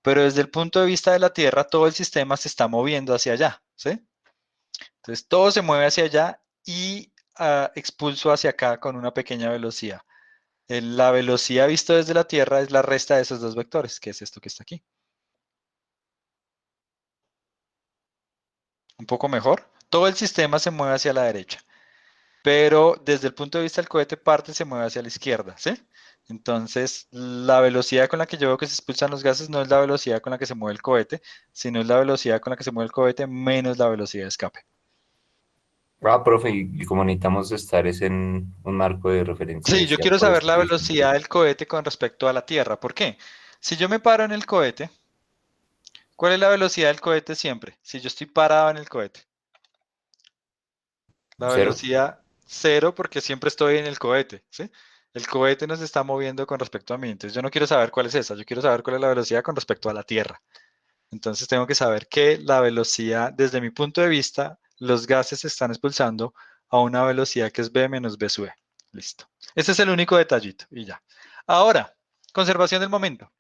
Pero desde el punto de vista de la Tierra, todo el sistema se está moviendo hacia allá, ¿sí? Entonces, todo se mueve hacia allá y expulso hacia acá con una pequeña velocidad. La velocidad visto desde la Tierra es la resta de esos dos vectores, que es esto que está aquí. Un poco mejor. Todo el sistema se mueve hacia la derecha, pero desde el punto de vista del cohete parte se mueve hacia la izquierda, ¿sí? Entonces, la velocidad con la que yo veo que se expulsan los gases no es la velocidad con la que se mueve el cohete, sino es la velocidad con la que se mueve el cohete menos la velocidad de escape. Ah, profe, y como necesitamos estar es en un marco de Sí, yo referencia, quiero por saber eso la estoy diciendo. velocidad del cohete con respecto a la Tierra. ¿Por qué? Si yo me paro en el cohete, ¿cuál es la velocidad del cohete siempre? Si yo estoy parado en el cohete. La Cero. velocidad cero porque siempre estoy en el cohete, ¿sí? El cohete nos está moviendo con respecto a mí. Entonces yo no quiero saber cuál es esa, yo quiero saber cuál es la velocidad con respecto a la Tierra. Entonces tengo que saber que la velocidad, desde mi punto de vista, los gases se están expulsando a una velocidad que es v menos v sub e. Listo. Ese es el único detallito y ya. Ahora, conservación del momento.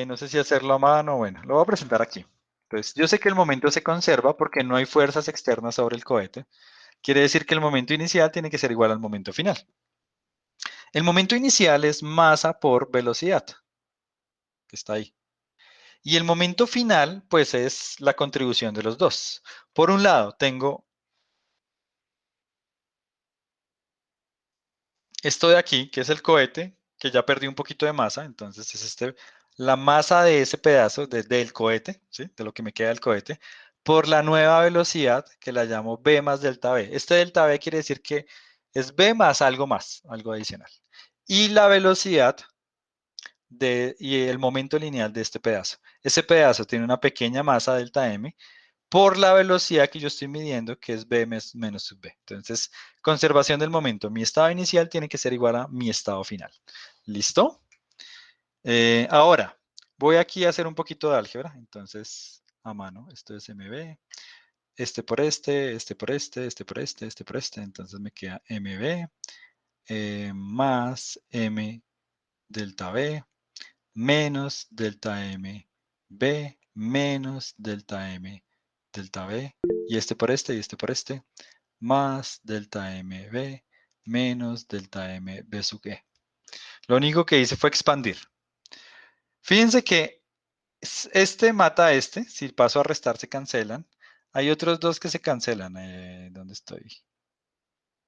No sé si hacerlo a mano, bueno, lo voy a presentar aquí. Entonces, yo sé que el momento se conserva porque no hay fuerzas externas sobre el cohete. Quiere decir que el momento inicial tiene que ser igual al momento final. El momento inicial es masa por velocidad, que está ahí. Y el momento final, pues es la contribución de los dos. Por un lado, tengo esto de aquí, que es el cohete, que ya perdí un poquito de masa, entonces es la masa de ese pedazo del cohete, ¿sí? De lo que me queda del cohete, por la nueva velocidad que la llamo v más delta v. Este delta v quiere decir que es v más, algo adicional. Y la velocidad y el momento lineal de este pedazo. Ese pedazo tiene una pequeña masa delta m por la velocidad que yo estoy midiendo, que es v menos sub v. Entonces, conservación del momento. Mi estado inicial tiene que ser igual a mi estado final. ¿Listo? Ahora, voy aquí a hacer un poquito de álgebra. Entonces, a mano, esto es mv, este por este, este por este, este por este, este por este. Entonces me queda mv, más m delta b menos delta m b menos delta m delta b, y este por este y este por este, más delta m b menos delta m b sub e. Lo único que hice fue expandir. Fíjense que este mata a este. Si paso a restar, se cancelan. Hay otros dos que se cancelan. ¿Dónde estoy?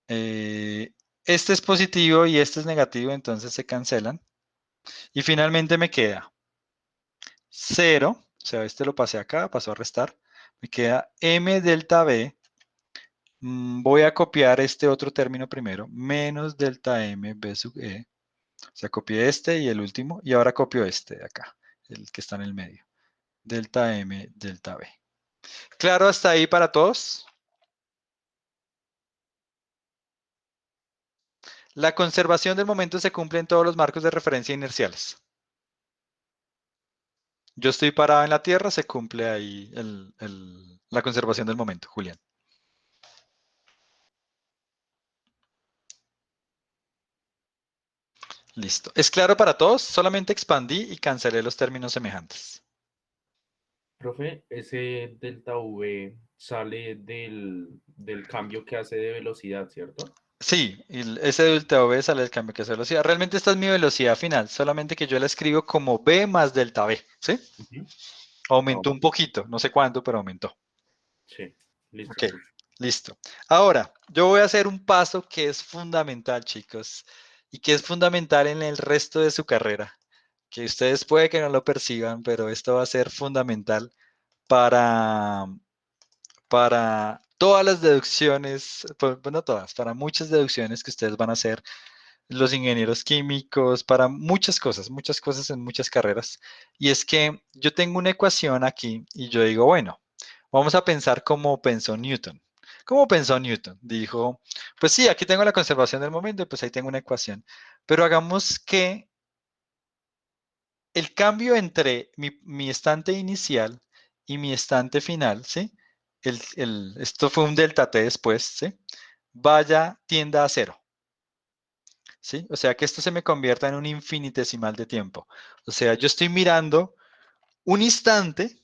Este es positivo y este es negativo, entonces se cancelan. Y finalmente me queda 0. O sea, este lo pasé acá, pasó a restar. Me queda m delta b. Voy a copiar este otro término primero. Menos delta m b sub e. O sea, copié este y el último. Y ahora copio este de acá, el que está en el medio. Delta m delta b. ¿Claro hasta ahí para todos? La conservación del momento se cumple en todos los marcos de referencia inerciales. Yo estoy parado en la Tierra, se cumple ahí la conservación del momento, Julián. Listo. ¿Es claro para todos? Solamente expandí y cancelé los términos semejantes. Profe, ese delta V sale del cambio que hace de velocidad, ¿cierto? Sí, ese delta V sale del cambio que hace velocidad. Realmente esta es mi velocidad final, solamente que yo la escribo como V más delta V, ¿sí? Ujú. Aumentó un poquito, no sé cuánto, pero aumentó. Sí, listo, Ok, profe. listo. Ahora, yo voy a hacer un paso que es fundamental, chicos, y que es fundamental en el resto de su carrera, que ustedes puede que no lo perciban, pero esto va a ser fundamental para, para todas las deducciones, pues no todas, para muchas deducciones que ustedes van a hacer, los ingenieros químicos, para muchas cosas en muchas carreras. Y es que yo tengo una ecuación aquí y yo digo, bueno, vamos a pensar como pensó Newton. ¿Cómo pensó Newton? Dijo, pues sí, aquí tengo la conservación del momento y pues ahí tengo una ecuación. Pero hagamos que el cambio entre mi estante inicial y mi estante final, ¿sí? Esto fue un delta t después, ¿sí? Tienda a cero, ¿sí? O sea, que esto se me convierta en un infinitesimal de tiempo. O sea, yo estoy mirando un instante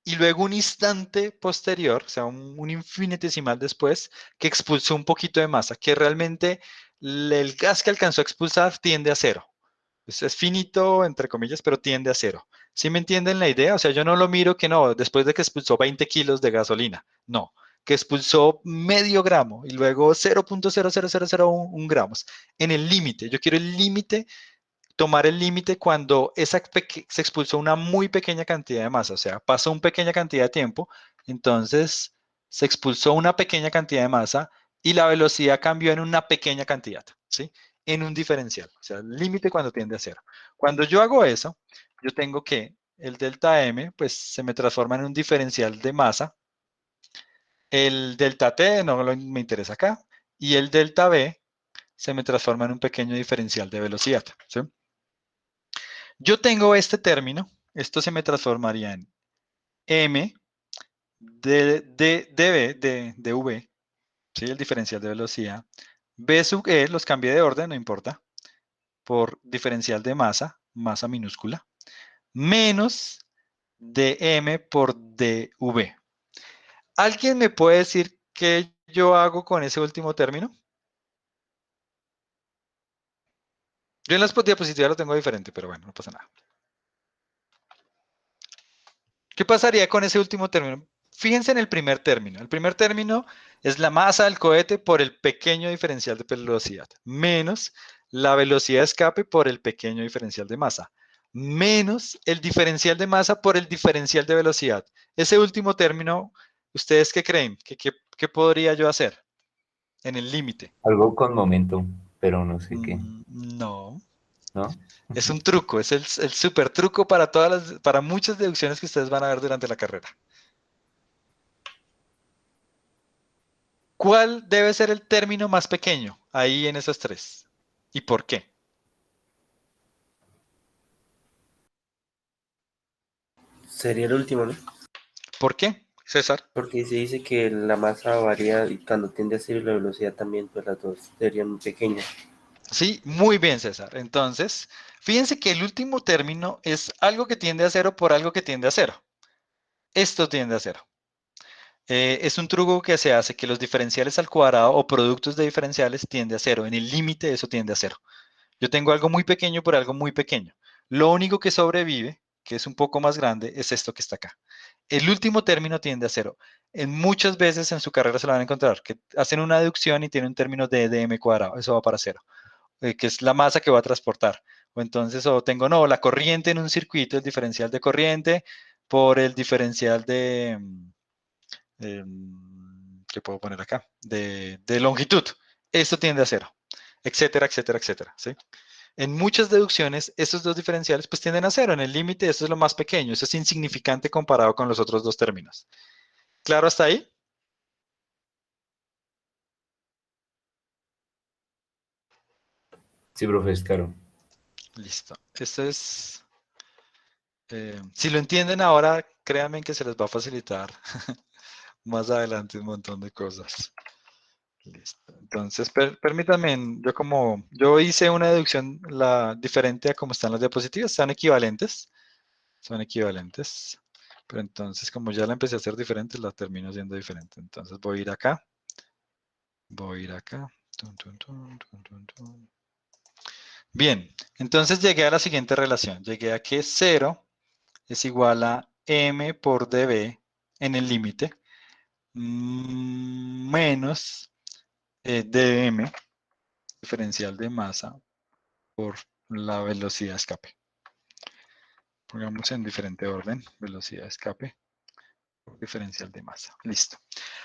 y luego un instante posterior, o sea, un infinitesimal después, que expulsó un poquito de masa, que realmente el gas que alcanzó a expulsar tiende a cero. Es finito, entre comillas, pero tiende a cero. ¿Sí me entienden la idea? O sea, yo no lo miro que no, después de que expulsó 20 kilos de gasolina. No, que expulsó medio gramo y luego 0.00001 gramos. En el límite, yo quiero el límite, tomar el límite cuando se expulsó una muy pequeña cantidad de masa, o sea, pasó una pequeña cantidad de tiempo, entonces se expulsó una pequeña cantidad de masa y la velocidad cambió en una pequeña cantidad, ¿sí? En un diferencial, o sea, el límite cuando tiende a cero. Cuando yo hago eso, yo tengo que el delta M, pues se me transforma en un diferencial de masa, el delta T me interesa acá, y el delta B se me transforma en un pequeño diferencial de velocidad, ¿sí? Yo tengo este término, esto se me transformaría en m de v, ¿sí? El diferencial de velocidad. B sub e, los cambié de orden, no importa, por diferencial de masa, masa minúscula, menos dm por dv. ¿Alguien me puede decir qué yo hago con ese último término? Yo en las diapositivas lo tengo diferente, pero bueno, no pasa nada. ¿Qué pasaría con ese último término? Fíjense en el primer término. El primer término es la masa del cohete por el pequeño diferencial de velocidad, menos la velocidad de escape por el pequeño diferencial de masa, menos el diferencial de masa por el diferencial de velocidad. Ese último término, ¿ustedes qué creen? ¿Qué podría yo hacer en el límite? Algo con momento, pero no sé qué, No. ¿no? Es un truco, es el súper truco para muchas deducciones que ustedes van a ver durante la carrera. ¿Cuál debe ser el término más pequeño ahí en esos tres? ¿Y por qué? Sería el último, ¿no? ¿Por qué? César. Porque se dice que la masa varía y cuando tiende a cero la velocidad también, pues las dos serían pequeñas. Sí, muy bien, César. Entonces, fíjense que el último término es algo que tiende a cero por algo que tiende a cero. Esto tiende a cero. Es un truco que se hace que los diferenciales al cuadrado o productos de diferenciales tiende a cero. En el límite eso tiende a cero. Yo tengo algo muy pequeño por algo muy pequeño. Lo único que sobrevive, que es un poco más grande, es esto que está acá. El último término tiende a cero. En muchas veces en su carrera se lo van a encontrar, que hacen una deducción y tienen un término de dm cuadrado. Eso va para cero, que es la masa que va a transportar. O entonces, o tengo, no, la corriente en un circuito, el diferencial de corriente por el diferencial de, ¿qué puedo poner acá? De longitud. Esto tiende a cero, etcétera, etcétera, etcétera. ¿Sí? En muchas deducciones, estos dos diferenciales pues tienden a cero. En el límite, esto es lo más pequeño. Eso es insignificante comparado con los otros dos términos. ¿Claro hasta ahí? Sí, profe, es claro. Listo. Esto es... si lo entienden ahora, créanme que se les va a facilitar más adelante un montón de cosas. Listo. Entonces, permítanme, yo hice una deducción diferente a como están las diapositivas, están equivalentes, son equivalentes, pero entonces como ya la empecé a hacer diferente, la termino siendo diferente. Entonces voy a ir acá, Tun, tun, tun, tun, tun, tun. Bien, entonces llegué a la siguiente relación, llegué a que 0 es igual a m por db en el límite menos dm, diferencial de masa, por la velocidad de escape. Pongamos en diferente orden, velocidad de escape por diferencial de masa. Listo.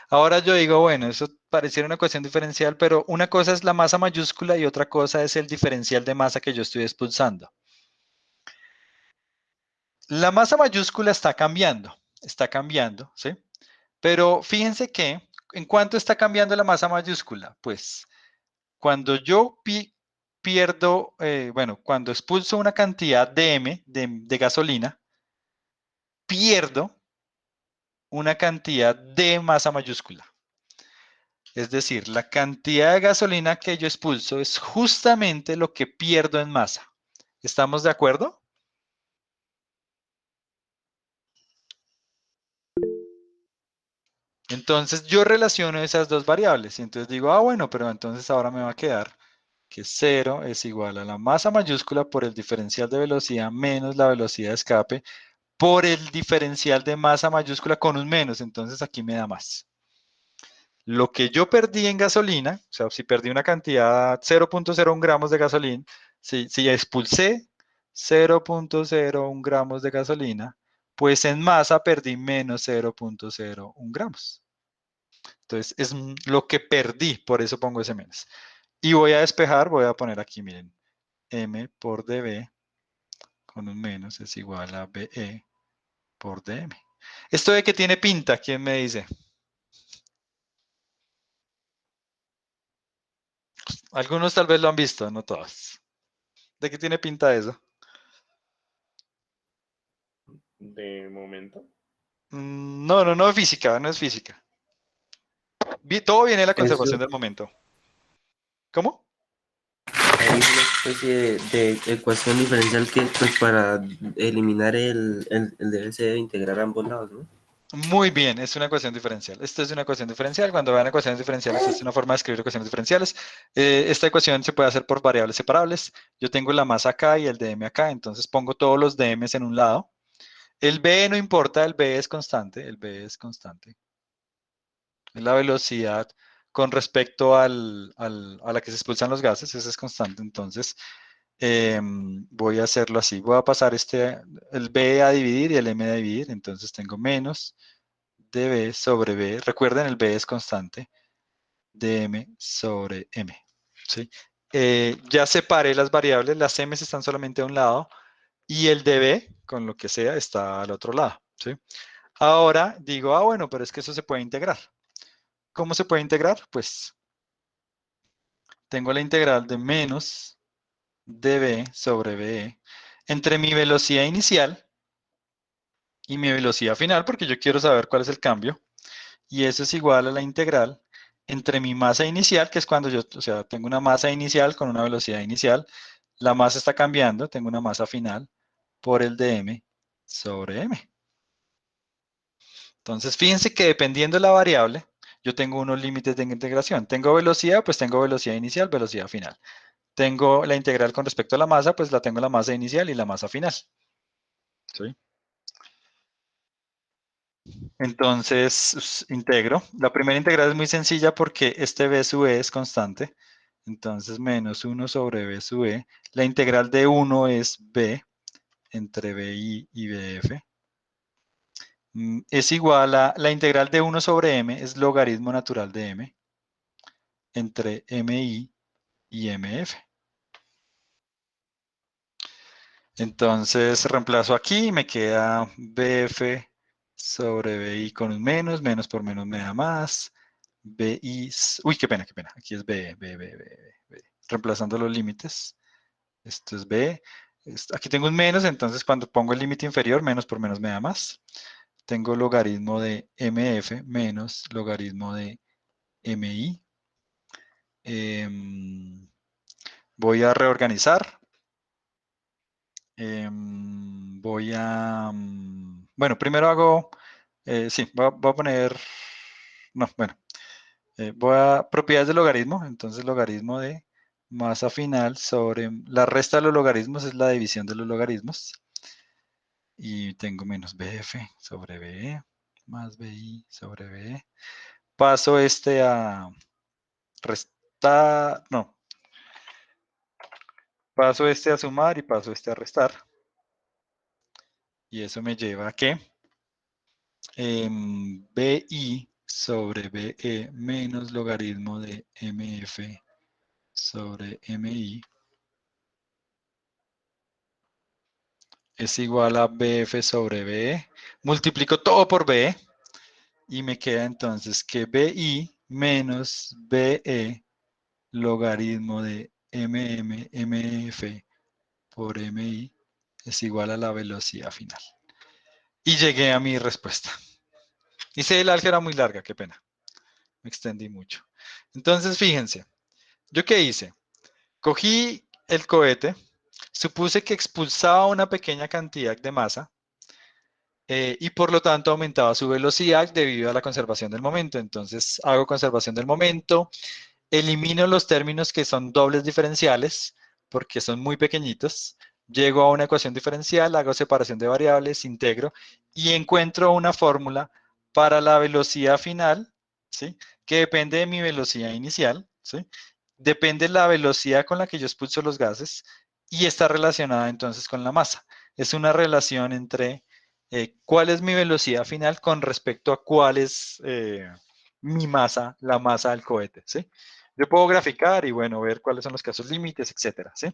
Ahora yo digo, bueno, eso pareciera una ecuación diferencial, pero una cosa es la masa mayúscula y otra cosa es el diferencial de masa que yo estoy expulsando. La masa mayúscula está cambiando, ¿sí? Pero fíjense que, ¿en cuánto está cambiando la masa mayúscula? Pues cuando yo pierdo, bueno, cuando expulso una cantidad de m de gasolina, pierdo una cantidad de masa mayúscula. Es decir, la cantidad de gasolina que yo expulso es justamente lo que pierdo en masa. ¿Estamos de acuerdo? Entonces yo relaciono esas dos variables y entonces digo, ah, bueno, pero entonces ahora me va a quedar que 0 es igual a la masa mayúscula por el diferencial de velocidad menos la velocidad de escape por el diferencial de masa mayúscula con un menos. Entonces aquí me da más. Lo que yo perdí en gasolina, o sea, si perdí una cantidad 0.01 gramos de gasolina, si expulsé 0.01 gramos de gasolina, pues en masa perdí menos 0.01 gramos. Entonces, es lo que perdí, por eso pongo ese menos. Y voy a despejar, voy a poner aquí, miren, m por dB con un menos es igual a BE por dm. ¿Esto de qué tiene pinta? ¿Quién me dice? Algunos tal vez lo han visto, no todos. ¿De qué tiene pinta eso? De momento. No, física, no es física. Todo viene de la Eso conservación del momento. ¿Cómo? hay una especie de ecuación diferencial que, pues, para eliminar el debe se debe integrar a ambos lados, ¿no? Muy bien, es una ecuación diferencial. Esto es una ecuación diferencial. Cuando vean ecuaciones diferenciales, esta es una forma de escribir ecuaciones diferenciales. Esta ecuación se puede hacer por variables separables. Yo tengo la masa acá y el dm acá, entonces pongo todos los dm's en un lado. El b no importa, el b es constante, el b es constante. Es la velocidad con respecto a la que se expulsan los gases, esa es constante. Entonces, voy a hacerlo así. Voy a pasar el b a dividir y el m a dividir. Entonces tengo menos dB sobre b. Recuerden, el b es constante. dm sobre m. ¿Sí? Ya separé las variables. Las m están solamente a un lado y el dB, con lo que sea, está al otro lado. ¿Sí? Ahora digo, ah, bueno, pero es que eso se puede integrar. ¿Cómo se puede integrar? Pues tengo la integral de menos dB sobre BE entre mi velocidad inicial y mi velocidad final, porque yo quiero saber cuál es el cambio, y eso es igual a la integral entre mi masa inicial, que es cuando yo, o sea, tengo una masa inicial con una velocidad inicial, la masa está cambiando, tengo una masa final, por el de m sobre m. Entonces, fíjense que dependiendo de la variable, yo tengo unos límites de integración. Tengo velocidad, pues tengo velocidad inicial, velocidad final. Tengo la integral con respecto a la masa, pues la tengo la masa inicial y la masa final. ¿Sí? Entonces, integro. La primera integral es muy sencilla porque este b sub e es constante. Entonces, menos 1 sobre b sub e. La integral de 1 es b entre bi y bf. Es igual a la integral de 1 sobre m, es logaritmo natural de m, entre mi y mf. Entonces, reemplazo aquí, me queda bf sobre bi con un menos, menos por menos me da más. Bi, uy, qué pena, aquí es b. Reemplazando los límites. Esto es b. Aquí tengo un menos, entonces cuando pongo el límite inferior, menos por menos me da más. Tengo logaritmo de mf menos logaritmo de mi. Voy a reorganizar. Bueno, primero hago, sí, voy a poner, no, bueno, voy a propiedades del logaritmo, entonces logaritmo de masa final sobre, la resta de los logaritmos es la división de los logaritmos, y tengo menos bf sobre be, más bi sobre be. Paso este a restar, no, paso este a sumar y paso este a restar. Y eso me lleva a que bi sobre be menos logaritmo de mf sobre mi es igual a bf sobre be. Multiplico todo por be y me queda entonces que bi menos be logaritmo de mf por mi es igual a la velocidad final. Y llegué a mi respuesta. Hice el álgebra muy larga, qué pena. Me extendí mucho. Entonces, fíjense, ¿yo qué hice? Cogí el cohete, supuse que expulsaba una pequeña cantidad de masa y por lo tanto aumentaba su velocidad debido a la conservación del momento. Entonces, hago conservación del momento, elimino los términos que son dobles diferenciales porque son muy pequeñitos. Llego a una ecuación diferencial, hago separación de variables, integro y encuentro una fórmula para la velocidad final, ¿sí? Que depende de mi velocidad inicial, ¿sí? Depende de la velocidad con la que yo expulso los gases y está relacionada entonces con la masa. Es una relación entre cuál es mi velocidad final con respecto a cuál es mi masa, la masa del cohete, ¿sí? Yo puedo graficar y, bueno, ver cuáles son los casos límites, etcétera, ¿sí?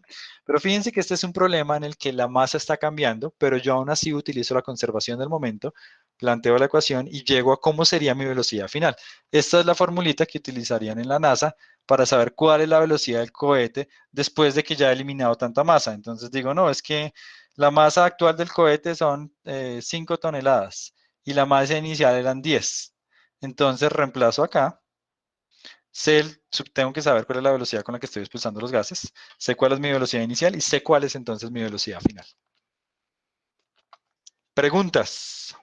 Pero fíjense que este es un problema en el que la masa está cambiando, pero yo aún así utilizo la conservación del momento, planteo la ecuación y llego a cómo sería mi velocidad final. Esta es la formulita que utilizarían en la NASA para saber cuál es la velocidad del cohete después de que ya he eliminado tanta masa. Entonces digo, no, es que la masa actual del cohete son 5 toneladas y la masa inicial eran 10. Entonces reemplazo acá. Tengo que saber cuál es la velocidad con la que estoy expulsando los gases, sé cuál es mi velocidad inicial y sé cuál es entonces mi velocidad final. Preguntas.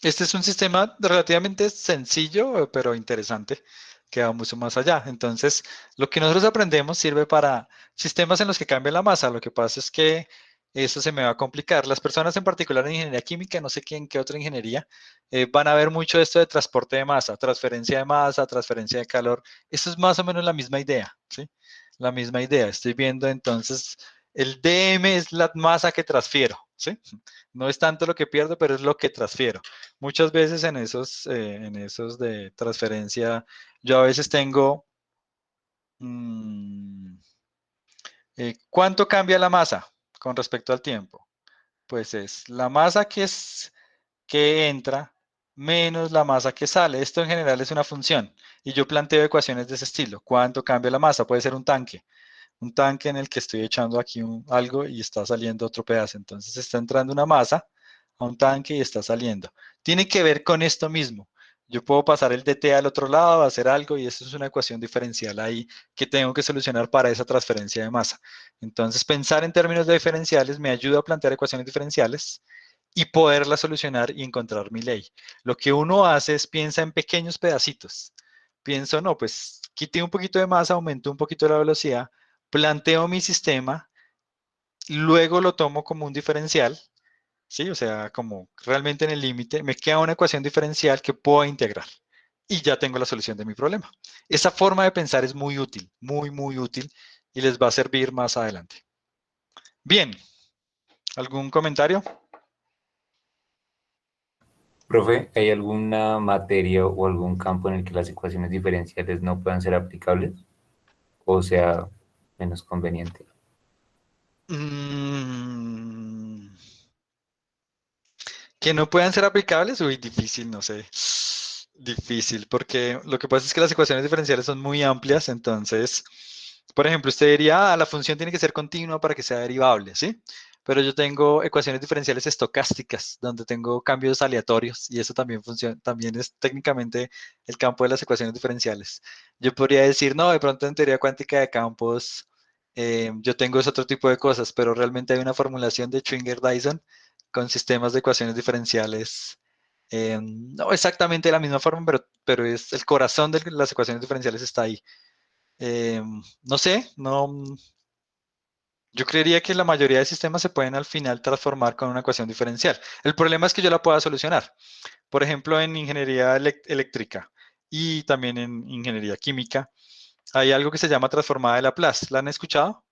Este es un sistema relativamente sencillo, pero interesante, que va mucho más allá. Entonces, lo que nosotros aprendemos sirve para sistemas en los que cambia la masa. Lo que pasa es que eso se me va a complicar. Las personas en particular en ingeniería química, no sé quién, qué otra ingeniería, van a ver mucho esto de transporte de masa, transferencia de masa, transferencia de calor. Esto es más o menos la misma idea, ¿sí? La misma idea. Estoy viendo entonces, el dm es la masa que transfiero, ¿sí? No es tanto lo que pierdo, pero es lo que transfiero. Muchas veces en esos de transferencia, yo a veces tengo, ¿cuánto cambia la masa con respecto al tiempo? Pues es la masa que entra menos la masa que sale. Esto en general es una función y yo planteo ecuaciones de ese estilo. ¿Cuánto cambia la masa? Puede ser un tanque. un tanque en el que estoy echando aquí algo y está saliendo otro pedazo. Entonces está entrando una masa a un tanque y está saliendo. Tiene que ver con esto mismo. Yo puedo pasar el dt al otro lado, hacer algo y eso es una ecuación diferencial ahí que tengo que solucionar para esa transferencia de masa. Entonces pensar en términos de diferenciales me ayuda a plantear ecuaciones diferenciales y poderlas solucionar y encontrar mi ley. Lo que uno hace es piensa en pequeños pedacitos. Pienso, no, pues quité un poquito de masa, aumento un poquito la velocidad, planteo mi sistema, luego lo tomo como un diferencial, ¿sí? O sea, como realmente en el límite, me queda una ecuación diferencial que puedo integrar y ya tengo la solución de mi problema. Esa forma de pensar es muy útil, muy útil y les va a servir más adelante. Bien, ¿algún comentario? Profe, ¿hay alguna materia o algún campo en el que las ecuaciones diferenciales no puedan ser aplicables o sea menos conveniente? Que no puedan ser aplicables, uy, difícil, no sé. Difícil, porque lo que pasa es que las ecuaciones diferenciales son muy amplias, entonces, por ejemplo, usted diría, la función tiene que ser continua para que sea derivable, ¿sí? Pero yo tengo ecuaciones diferenciales estocásticas, donde tengo cambios aleatorios, y eso también funciona, también es técnicamente el campo de las ecuaciones diferenciales. Yo podría decir, no, de pronto en teoría cuántica de campos, yo tengo ese otro tipo de cosas, pero realmente hay una formulación de Schwinger-Dyson con sistemas de ecuaciones diferenciales. No exactamente de la misma forma, pero es el corazón de las ecuaciones diferenciales está ahí. No sé, yo creería que la mayoría de sistemas se pueden al final transformar con una ecuación diferencial. El problema es que yo la pueda solucionar. Por ejemplo, en ingeniería eléctrica y también en ingeniería química, hay algo que se llama transformada de Laplace. ¿La han escuchado?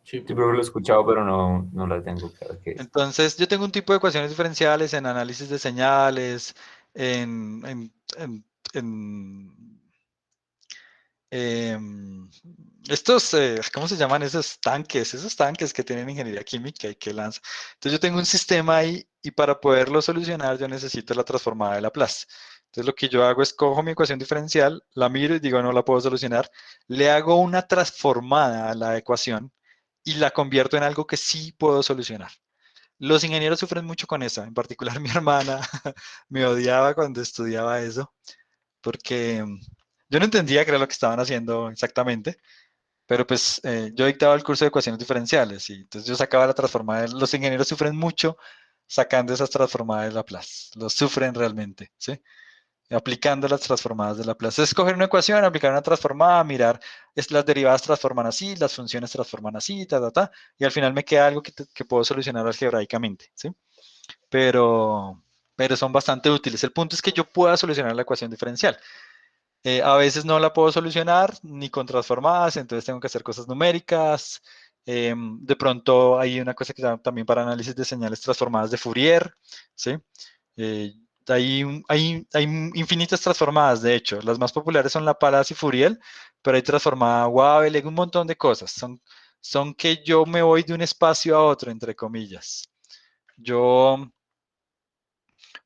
Sí, Sí, profe. profe, lo he escuchado, pero no la tengo claro qué es. Entonces, yo tengo un tipo de ecuaciones diferenciales en análisis de señales, en, en- en- en, estos, ¿cómo se llaman esos tanques? Esos tanques que tienen ingeniería química y que lanzan. Entonces, yo tengo un sistema ahí y para poderlo solucionar yo necesito la transformada de Laplace. Entonces, lo que yo hago es cojo mi ecuación diferencial, la miro y digo, no la puedo solucionar. Le hago una transformada a la ecuación y la convierto en algo que sí puedo solucionar. Los ingenieros sufren mucho con eso, en particular mi hermana me odiaba cuando estudiaba eso, porque yo no entendía qué era lo que estaban haciendo exactamente, pero pues yo dictaba el curso de ecuaciones diferenciales y entonces yo sacaba la transformada. Los ingenieros sufren mucho sacando esas transformadas de Laplace, los sufren realmente, ¿sí? Aplicando las transformadas de Laplace. Es coger una ecuación, aplicar una transformada, mirar, las derivadas transforman así, las funciones transforman así, y al final me queda algo que puedo solucionar algebraicamente, ¿sí? pero, pero son bastante útiles. El punto es que yo pueda solucionar la ecuación diferencial. A veces no la puedo solucionar ni con transformadas, entonces tengo que hacer cosas numéricas. De pronto hay una cosa que se llama también para análisis de señales transformadas de Fourier, ¿sí? Eh, hay infinitas transformadas, de hecho. Las más populares son Laplace y Fourier, pero hay transformada Wabel, hay un montón de cosas. Son que yo me voy de un espacio a otro, entre comillas. Yo,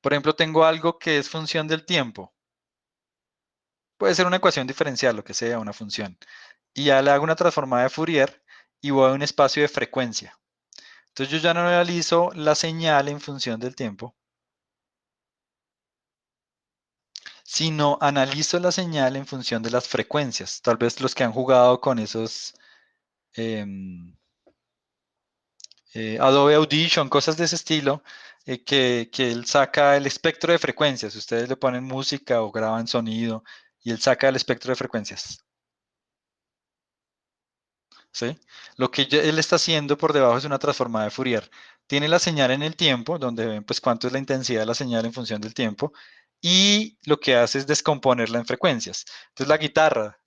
por ejemplo, tengo algo que es función del tiempo. Puede ser una ecuación diferencial, lo que sea, una función. Y ya le hago una transformada de Fourier y voy a un espacio de frecuencia. Entonces yo ya no analizo la señal en función del tiempo, sino analizo la señal en función de las frecuencias. Tal vez los que han jugado con esos Adobe Audition, cosas de ese estilo, que él saca el espectro de frecuencias. Ustedes le ponen música o graban sonido y él saca el espectro de frecuencias. ¿Sí? Lo que él está haciendo por debajo es una transformada de Fourier. Tiene la señal en el tiempo, donde ven pues cuánto es la intensidad de la señal en función del tiempo, y lo que hace es descomponerla en frecuencias. Entonces la guitarra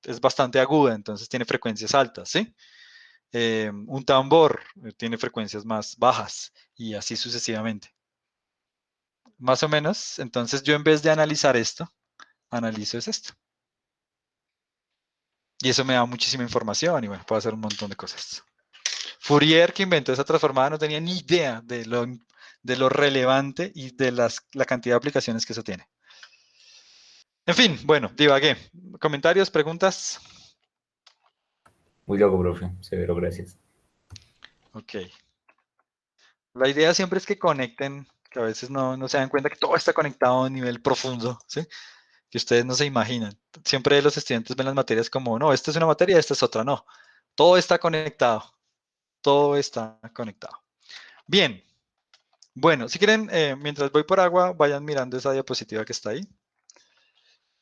es bastante aguda, entonces tiene frecuencias altas, ¿sí? Un tambor tiene frecuencias más bajas y así sucesivamente. Más o menos, entonces yo en vez de analizar esto, analizo es esto. Y eso me da muchísima información y bueno, puedo hacer un montón de cosas. Fourier, que inventó esa transformada, no tenía ni idea de lo relevante y de la cantidad de aplicaciones que eso tiene. En fin, bueno, divagué. ¿Comentarios, preguntas? Muy loco, profe. Severo, gracias. Ok. La idea siempre es que conecten, que a veces no se dan cuenta que todo está conectado a un nivel profundo, ¿sí? Que ustedes no se imaginan. Siempre los estudiantes ven las materias como, no, esta es una materia, esta es otra, no. Todo está conectado, todo está conectado. Bien, bueno, si quieren, mientras voy por agua, vayan mirando esa diapositiva que está ahí.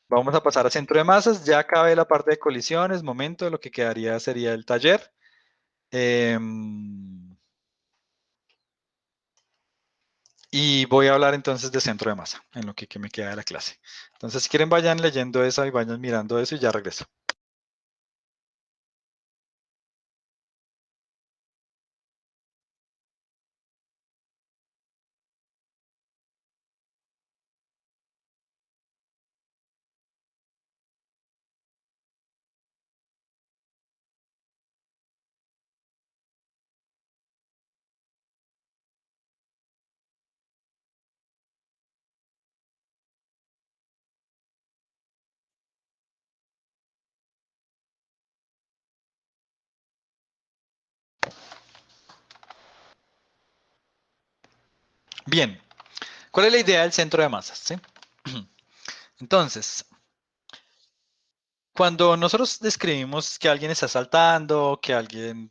Vamos a pasar a centro de masas, ya acabé la parte de colisiones, momento, lo que quedaría sería el taller. Y voy a hablar entonces de centro de masa, en lo que me queda de la clase. Entonces, si quieren, vayan leyendo eso y vayan mirando eso y ya regreso. Bien, ¿cuál es la idea del centro de masas? ¿Sí? Entonces, cuando nosotros describimos que alguien está saltando, que alguien,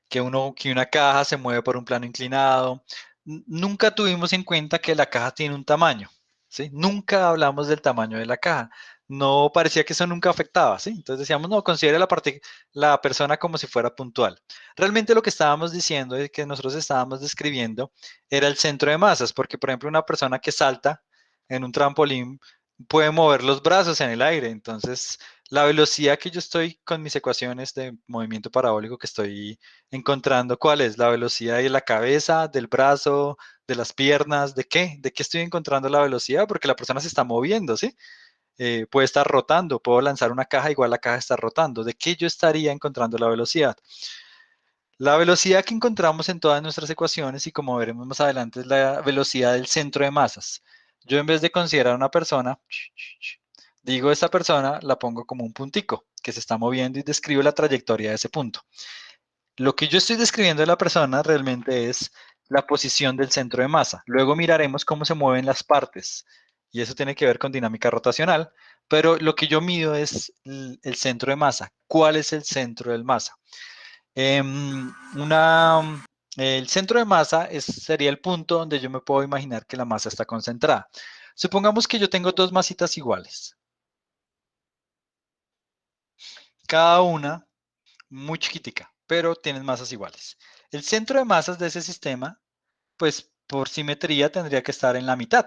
que una caja se mueve por un plano inclinado, nunca tuvimos en cuenta que la caja tiene un tamaño, ¿sí? Nunca hablamos del tamaño de la caja. No parecía que eso nunca afectaba, ¿sí? Entonces decíamos, no, considere la persona como si fuera puntual. Realmente lo que estábamos diciendo y que nosotros estábamos describiendo era el centro de masas, porque por ejemplo una persona que salta en un trampolín puede mover los brazos en el aire, entonces la velocidad que yo estoy con mis ecuaciones de movimiento parabólico que estoy encontrando, ¿cuál es? La velocidad de la cabeza, del brazo, de las piernas, ¿de qué? ¿De qué estoy encontrando la velocidad? Porque la persona se está moviendo, ¿sí? Puede estar rotando, puedo lanzar una caja, igual la caja está rotando. ¿De qué yo estaría encontrando la velocidad? La velocidad que encontramos en todas nuestras ecuaciones, y como veremos más adelante, es la velocidad del centro de masas. Yo en vez de considerar una persona, digo esta persona, la pongo como un puntico que se está moviendo y describo la trayectoria de ese punto. Lo que yo estoy describiendo de la persona realmente es la posición del centro de masa. Luego miraremos cómo se mueven las partes y eso tiene que ver con dinámica rotacional, pero lo que yo mido es el centro de masa. ¿Cuál es el centro del masa? Em, una, el centro de masa sería el punto donde yo me puedo imaginar que la masa está concentrada. Supongamos que yo tengo dos masitas iguales, cada una muy chiquitica, pero tienen masas iguales. El centro de masas de ese sistema, pues por simetría tendría que estar en la mitad.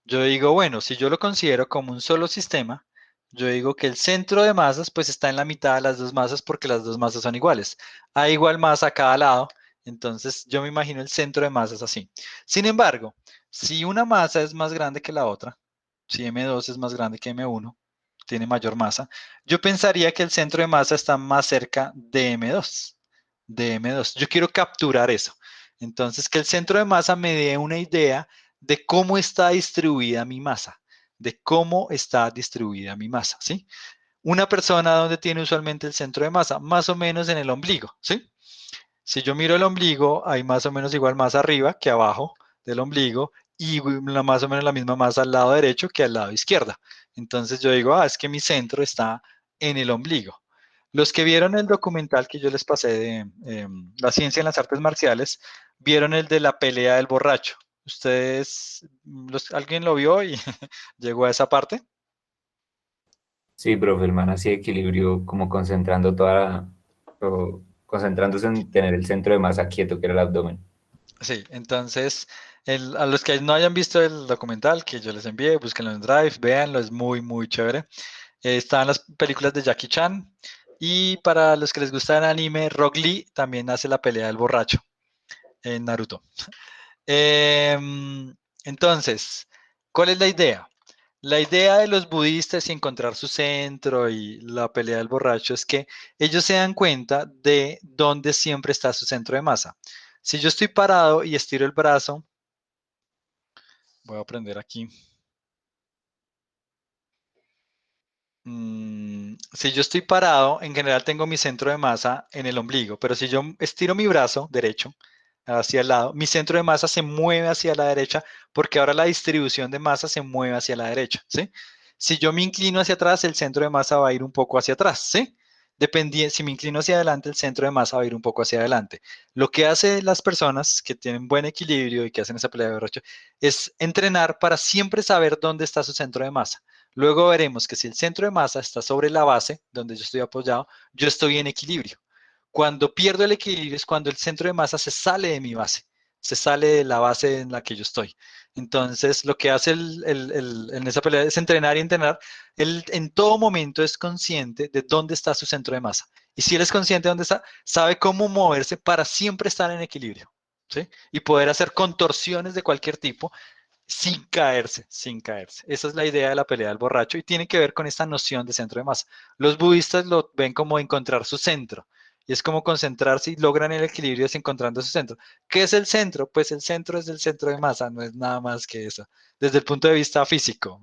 Yo digo, bueno, si yo lo considero como un solo sistema, yo digo que el centro de masas pues está en la mitad de las dos masas porque las dos masas son iguales. Hay igual masa a cada lado, entonces yo me imagino el centro de masas así. Sin embargo, si una masa es más grande que la otra, si M2 es más grande que M1, tiene mayor masa, yo pensaría que el centro de masa está más cerca de M2, de M2. Yo quiero capturar eso. Entonces, que el centro de masa me dé una idea de cómo está distribuida mi masa, de cómo está distribuida mi masa, ¿sí? Una persona donde tiene usualmente el centro de masa, más o menos en el ombligo, ¿sí? Si yo miro el ombligo, hay más o menos igual masa arriba que abajo del ombligo y más o menos la misma masa al lado derecho que al lado izquierda. Entonces yo digo, es que mi centro está en el ombligo. Los que vieron el documental que yo les pasé de La ciencia en las artes marciales, vieron el de la pelea del borracho. ¿Ustedes, alguien lo vio y llegó a esa parte? Sí, profe, el man hacía equilibrio como concentrando o concentrándose en tener el centro de masa quieto, que era el abdomen. Sí, entonces, a los que no hayan visto el documental que yo les envié, búsquenlo en Drive, véanlo, es muy, muy chévere. Están las películas de Jackie Chan y para los que les gusta el anime, Rock Lee también hace la pelea del borracho en Naruto. Entonces, ¿cuál es la idea? La idea de los budistas y encontrar su centro y la pelea del borracho es que ellos se dan cuenta de dónde siempre está su centro de masa. Si yo estoy parado y estiro el brazo, voy a prender aquí. Si yo estoy parado, en general tengo mi centro de masa en el ombligo, pero si yo estiro mi brazo derecho hacia el lado, mi centro de masa se mueve hacia la derecha porque ahora la distribución de masa se mueve hacia la derecha, ¿sí? Si yo me inclino hacia atrás, el centro de masa va a ir un poco hacia atrás, ¿sí? Si me inclino hacia adelante, el centro de masa va a ir un poco hacia adelante. Lo que hacen las personas que tienen buen equilibrio y que hacen esa pelea de borracho es entrenar para siempre saber dónde está su centro de masa. Luego veremos que si el centro de masa está sobre la base, donde yo estoy apoyado, yo estoy en equilibrio. Cuando pierdo el equilibrio es cuando el centro de masa se sale de mi base, se sale de la base en la que yo estoy. Entonces, lo que hace en esa pelea es entrenar y entrenar. Él en todo momento es consciente de dónde está su centro de masa. Y si él es consciente de dónde está, sabe cómo moverse para siempre estar en equilibrio, ¿sí? Y poder hacer contorsiones de cualquier tipo sin caerse, sin caerse. Esa es la idea de la pelea del borracho y tiene que ver con esta noción de centro de masa. Los budistas lo ven como encontrar su centro y es como concentrarse y logran el equilibrio encontrando su centro. ¿Qué es el centro? Pues el centro es el centro de masa, no es nada más que eso. Desde el punto de vista físico,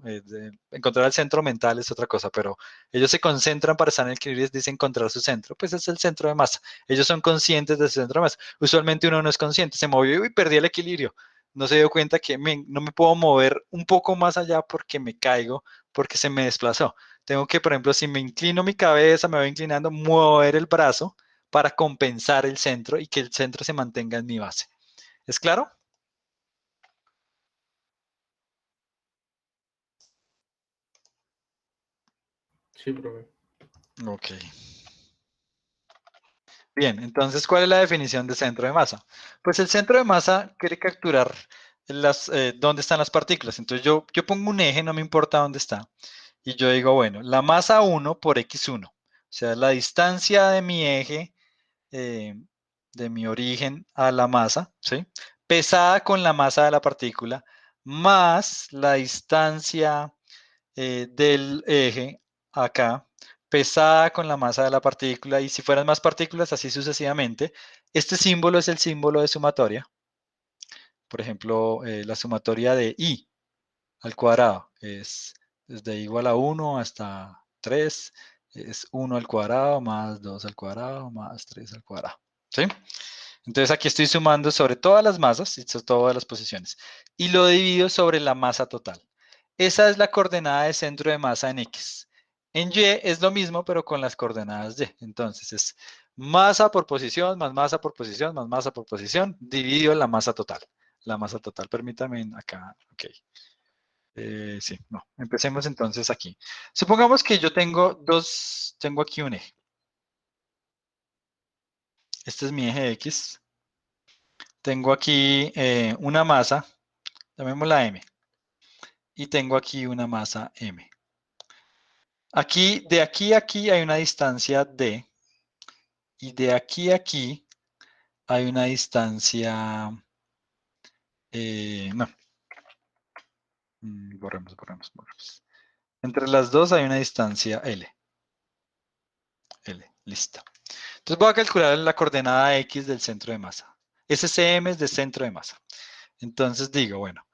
encontrar el centro mental es otra cosa, pero ellos se concentran para estar en el equilibrio y dicen encontrar su centro, pues es el centro de masa. Ellos son conscientes de su centro de masa. Usualmente uno no es consciente, se movió y perdí el equilibrio, no se dio cuenta que no me puedo mover un poco más allá porque me caigo, porque se me desplazó. Tengo que, por ejemplo, si me inclino mi cabeza, me voy inclinando, mover el brazo para compensar el centro y que el centro se mantenga en mi base. ¿Es claro? Sí, profe. Ok. Bien, entonces, ¿cuál es la definición de centro de masa? Pues el centro de masa quiere capturar dónde están las partículas. Entonces, yo pongo un eje, no me importa dónde está. Y yo digo, bueno, la masa 1 por x1. O sea, la distancia de mi eje, eh, de mi origen a la masa, ¿sí? Pesada con la masa de la partícula, más la distancia del eje acá, pesada con la masa de la partícula, y si fueran más partículas, así sucesivamente. Este símbolo es el símbolo de sumatoria. Por ejemplo, la sumatoria de i al cuadrado es desde igual a 1 hasta 3, es 1 al cuadrado más 2 al cuadrado más 3 al cuadrado, ¿sí? Entonces aquí estoy sumando sobre todas las masas y sobre todas las posiciones y lo divido sobre la masa total. Esa es la coordenada de centro de masa en X. En Y es lo mismo, pero con las coordenadas Y. Entonces es masa por posición, más masa por posición, más masa por posición, dividido la masa total. La masa total, permítame acá, ok. Sí, no. Empecemos entonces aquí. Supongamos que yo tengo aquí un eje. Este es mi eje X. Tengo aquí una masa, llamémosla M. Y tengo aquí una masa M. Aquí, de aquí a aquí hay una distancia D. Y de aquí a aquí hay una distancia... no. Borremos. Entre las dos hay una distancia L. L, listo. Entonces voy a calcular la coordenada X del centro de masa. Ese CM es de centro de masa. Entonces digo, bueno,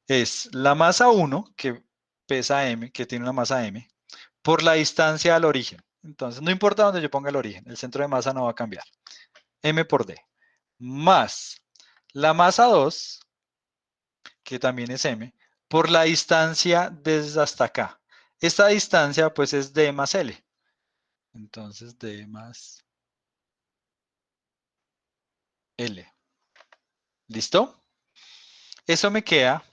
es la masa 1, que pesa M, que tiene una masa M, por la distancia al origen. Entonces, no importa dónde yo ponga el origen, el centro de masa no va a cambiar. M por D. Más la masa 2, que también es M, por la distancia desde hasta acá. Esta distancia, pues, es D más L. Entonces, D más L. ¿Listo? Eso me queda.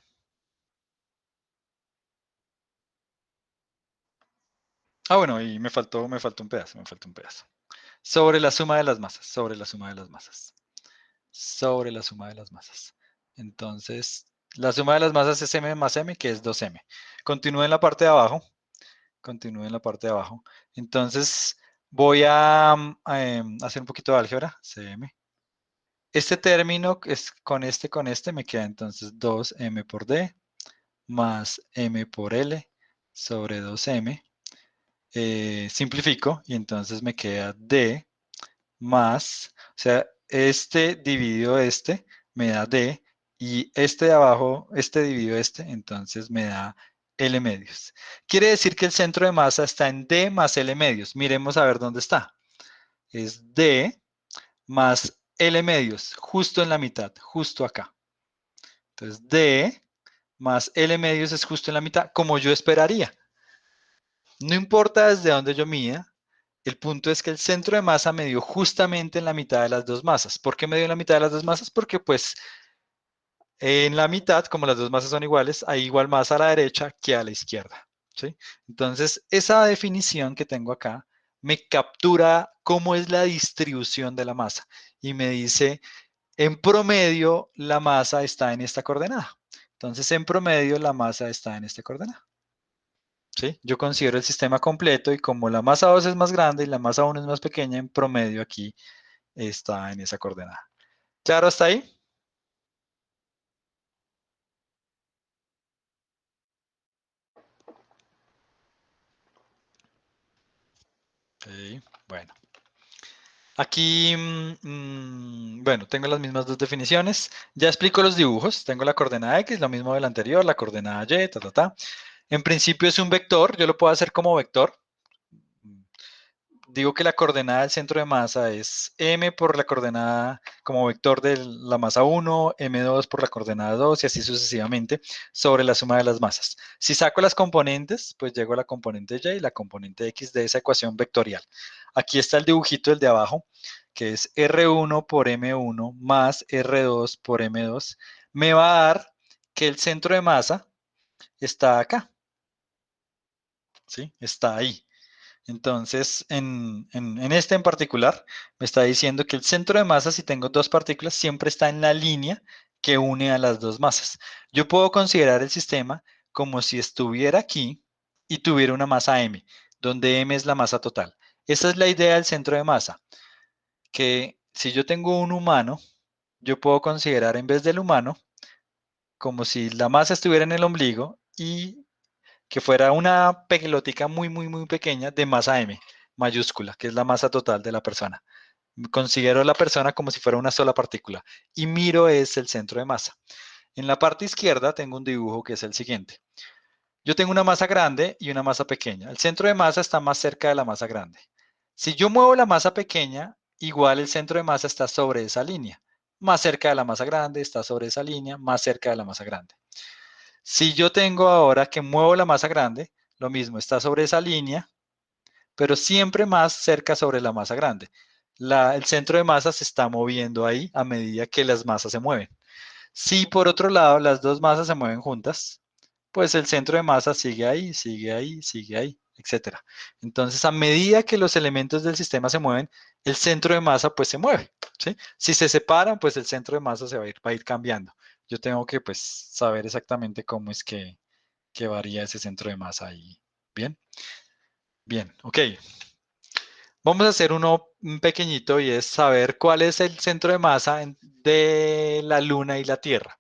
Bueno, y me faltó un pedazo, Sobre la suma de las masas, sobre la suma de las masas. Sobre la suma de las masas. Entonces, la suma de las masas es M más M, que es 2M. Continúo en la parte de abajo. Continúo en la parte de abajo. Entonces, voy a hacer un poquito de álgebra, CM. Este término es con este, me queda entonces 2M por D más M por L sobre 2M. Simplifico y entonces me queda D más, o sea, este dividido me da D, y este de abajo, este dividido entonces me da L medios. Quiere decir que el centro de masa está en D más L medios. Miremos a ver dónde está. Es D más L medios, justo en la mitad, justo acá. Entonces, D más L medios es justo en la mitad, como yo esperaría. No importa desde dónde yo mida, el punto es que el centro de masa me dio justamente en la mitad de las dos masas. ¿Por qué me dio en la mitad de las dos masas? Porque pues en la mitad, como las dos masas son iguales, hay igual masa a la derecha que a la izquierda. ¿Sí? Entonces, esa definición que tengo acá me captura cómo es la distribución de la masa y me dice, en promedio, la masa está en esta coordenada. Entonces, en promedio, la masa está en esta coordenada. ¿Sí? Yo considero el sistema completo y como la masa 2 es más grande y la masa 1 es más pequeña, en promedio aquí está en esa coordenada. ¿Claro hasta ahí? Ok, bueno. Aquí, bueno, tengo las mismas dos definiciones. Ya explico los dibujos. Tengo la coordenada X, lo mismo del anterior, la coordenada Y, ta, ta, ta. En principio es un vector, yo lo puedo hacer como vector. Digo que la coordenada del centro de masa es m por la coordenada como vector de la masa 1, m2 por la coordenada 2 y así sucesivamente sobre la suma de las masas. Si saco las componentes, pues llego a la componente y la componente x de esa ecuación vectorial. Aquí está el dibujito del de abajo, que es r1 por m1 más r2 por m2. Me va a dar que el centro de masa está acá, ¿sí? Está ahí. Entonces, en este en particular, me está diciendo que el centro de masa, si tengo dos partículas, siempre está en la línea que une a las dos masas. Yo puedo considerar el sistema como si estuviera aquí y tuviera una masa m, donde m es la masa total. Esa es la idea del centro de masa, que si yo tengo un humano, yo puedo considerar en vez del humano como si la masa estuviera en el ombligo y que fuera una pelotica muy, muy, muy pequeña de masa M mayúscula, que es la masa total de la persona. Considero la persona como si fuera una sola partícula y miro es el centro de masa. En la parte izquierda tengo un dibujo que es el siguiente. Yo tengo una masa grande y una masa pequeña. El centro de masa está más cerca de la masa grande. Si yo muevo la masa pequeña, igual el centro de masa está sobre esa línea. Más cerca de la masa grande, está sobre esa línea, más cerca de la masa grande. Si yo tengo ahora que muevo la masa grande, lo mismo, está sobre esa línea, pero siempre más cerca sobre la masa grande. El centro de masa se está moviendo ahí a medida que las masas se mueven. Si por otro lado las dos masas se mueven juntas, pues el centro de masa sigue ahí, sigue ahí, sigue ahí, etcétera. Entonces, a medida que los elementos del sistema se mueven, el centro de masa pues se mueve, ¿sí? Si se separan, pues el centro de masa va a ir cambiando. Yo tengo que pues saber exactamente cómo es que varía ese centro de masa ahí. Bien, bien, ok. Vamos a hacer uno pequeñito y es saber cuál es el centro de masa de la Luna y la Tierra.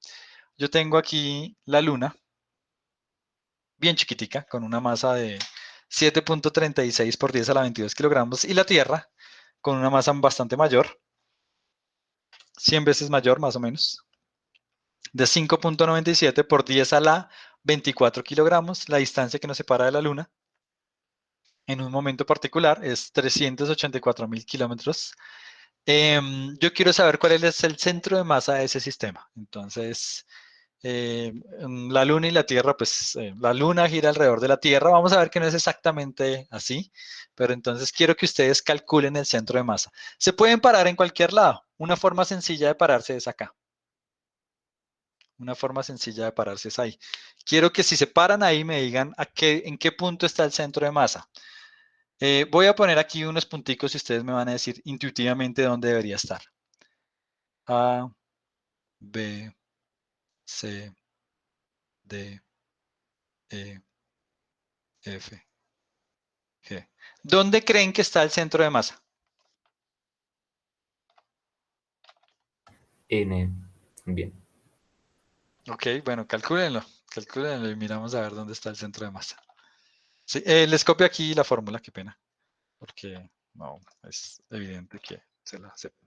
Yo tengo aquí la Luna, bien chiquitica, con una masa de 7.36 por 10 a la 22 kilogramos, y la Tierra con una masa bastante mayor, 100 veces mayor más o menos, de 5.97 por 10 a la 24 kilogramos, la distancia que nos separa de la Luna en un momento particular es 384.000 kilómetros. Yo quiero saber cuál es el centro de masa de ese sistema. Entonces, la Luna y la Tierra, pues la Luna gira alrededor de la Tierra. Vamos a ver que no es exactamente así, pero entonces quiero que ustedes calculen el centro de masa. Se pueden parar en cualquier lado. Una forma sencilla de pararse es acá. Una forma sencilla de pararse es ahí. Quiero que si se paran ahí me digan en qué punto está el centro de masa. Voy a poner aquí unos punticos y ustedes me van a decir intuitivamente dónde debería estar. A, B, C, D, E, F, G. ¿Dónde creen que está el centro de masa? N. Bien. Ok, bueno, calcúlenlo. Calcúlenlo y miramos a ver dónde está el centro de masa. Sí, les copio aquí la fórmula, qué pena. Porque no, es evidente que se la sepan.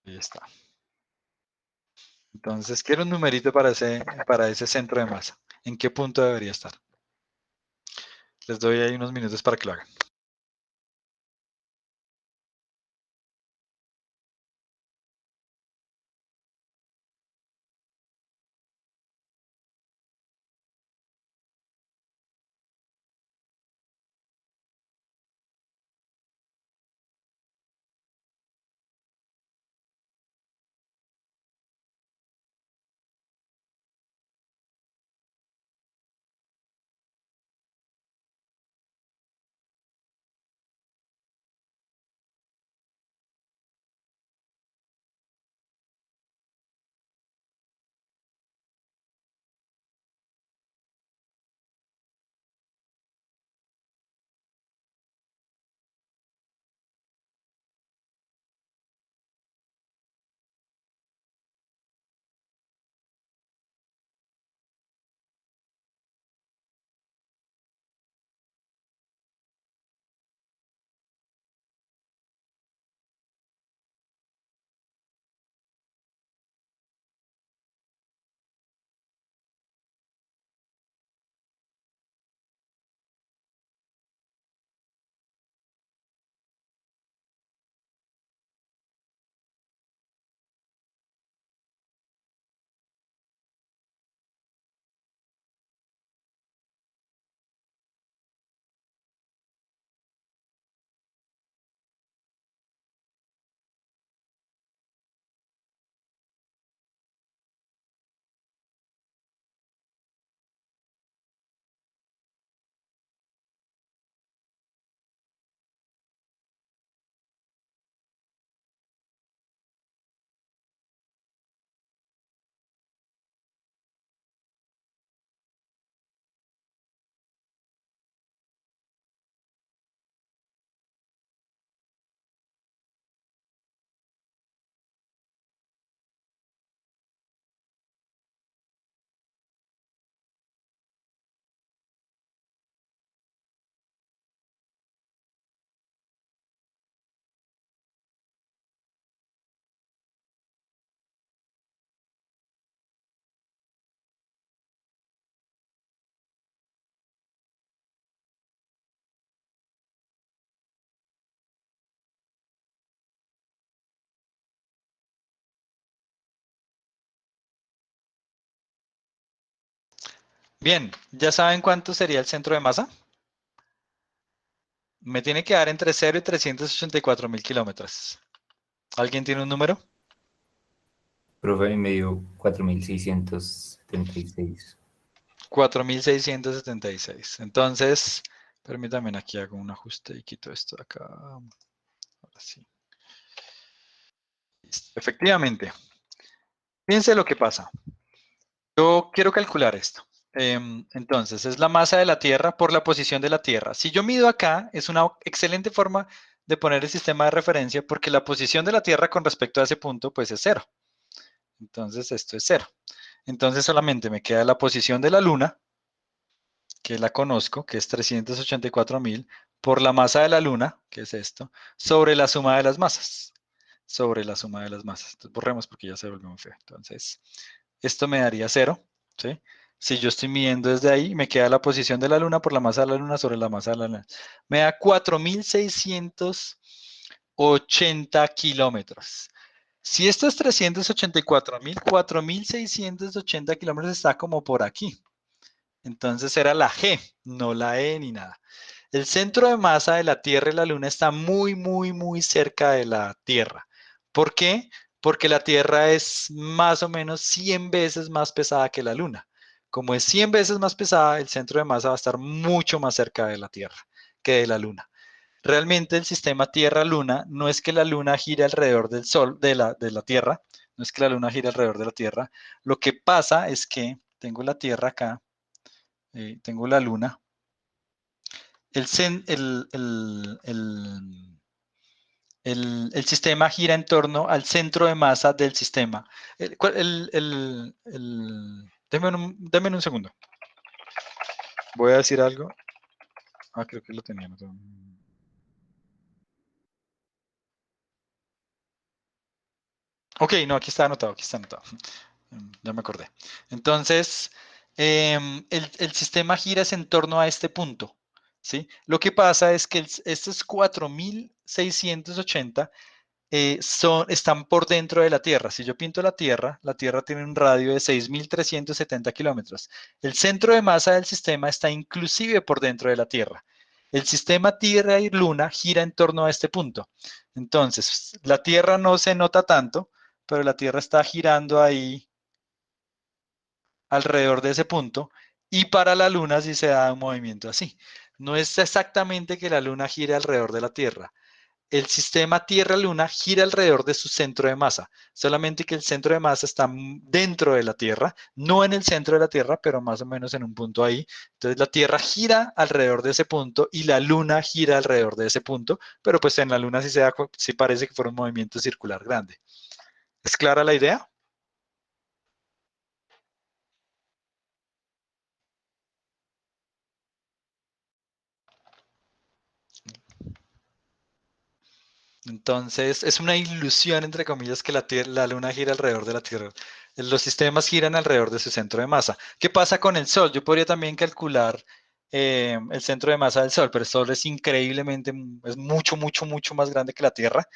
Ahí está. Entonces, quiero un numerito para ese centro de masa. ¿En qué punto debería estar? Les doy ahí unos minutos para que lo hagan. Bien, ¿ya saben cuánto sería el centro de masa? Me tiene que dar entre 0 y 384.000 kilómetros. ¿Alguien tiene un número? Profe, me dio 4.676. 4.676. Entonces, permítanme, aquí hago un ajuste y quito esto de acá. Ahora sí. Listo. Efectivamente. Fíjense lo que pasa. Yo quiero calcular esto. Entonces, es la masa de la Tierra por la posición de la Tierra. Si yo mido acá, es una excelente forma de poner el sistema de referencia porque la posición de la Tierra con respecto a ese punto, pues es 0. Entonces, esto es 0. Entonces, solamente me queda la posición de la Luna, que la conozco, que es 384.000, por la masa de la Luna, que es esto, sobre la suma de las masas. Sobre la suma de las masas. Entonces, borremos porque ya se volvió muy feo. Entonces, esto me daría 0, ¿sí? Si yo estoy midiendo desde ahí, me queda la posición de la Luna por la masa de la Luna sobre la masa de la Luna. Me da 4.680 kilómetros. Si esto es 384.000, 4.680 kilómetros está como por aquí. Entonces era la G, no la E ni nada. El centro de masa de la Tierra y la Luna está muy, muy, muy cerca de la Tierra. ¿Por qué? Porque la Tierra es más o menos 100 veces más pesada que la Luna. Como es 100 veces más pesada, el centro de masa va a estar mucho más cerca de la Tierra que de la Luna. Realmente el sistema Tierra-Luna no es que la Luna gire alrededor del Sol, de la Tierra, no es que la Luna gire alrededor de la Tierra. Lo que pasa es que tengo la Tierra acá, tengo la Luna. El sistema gira en torno al centro de masa del sistema. Denme un segundo. Voy a decir algo. Creo que lo tenía. Ok, no, aquí está anotado, aquí está anotado. Ya me acordé. Entonces, el sistema gira en torno a este punto, ¿sí? Lo que pasa es que estos 4.680 están por dentro de la Tierra. Si yo pinto la Tierra tiene un radio de 6.370 kilómetros. El centro de masa del sistema está inclusive por dentro de la Tierra. El sistema Tierra y Luna gira en torno a este punto. Entonces, la Tierra no se nota tanto, pero la Tierra está girando ahí alrededor de ese punto, y para la Luna sí se da un movimiento así. No es exactamente que la Luna gire alrededor de la Tierra. El sistema Tierra-Luna gira alrededor de su centro de masa, solamente que el centro de masa está dentro de la Tierra, no en el centro de la Tierra, pero más o menos en un punto ahí. Entonces la Tierra gira alrededor de ese punto y la Luna gira alrededor de ese punto, pero pues en la Luna sí parece que fuera un movimiento circular grande. ¿Es clara la idea? Entonces, es una ilusión, entre comillas, que la Luna gira alrededor de la Tierra. Los sistemas giran alrededor de su centro de masa. ¿Qué pasa con el Sol? Yo podría también calcular el centro de masa del Sol, pero el Sol es increíblemente, es mucho, mucho, mucho más grande que la Tierra.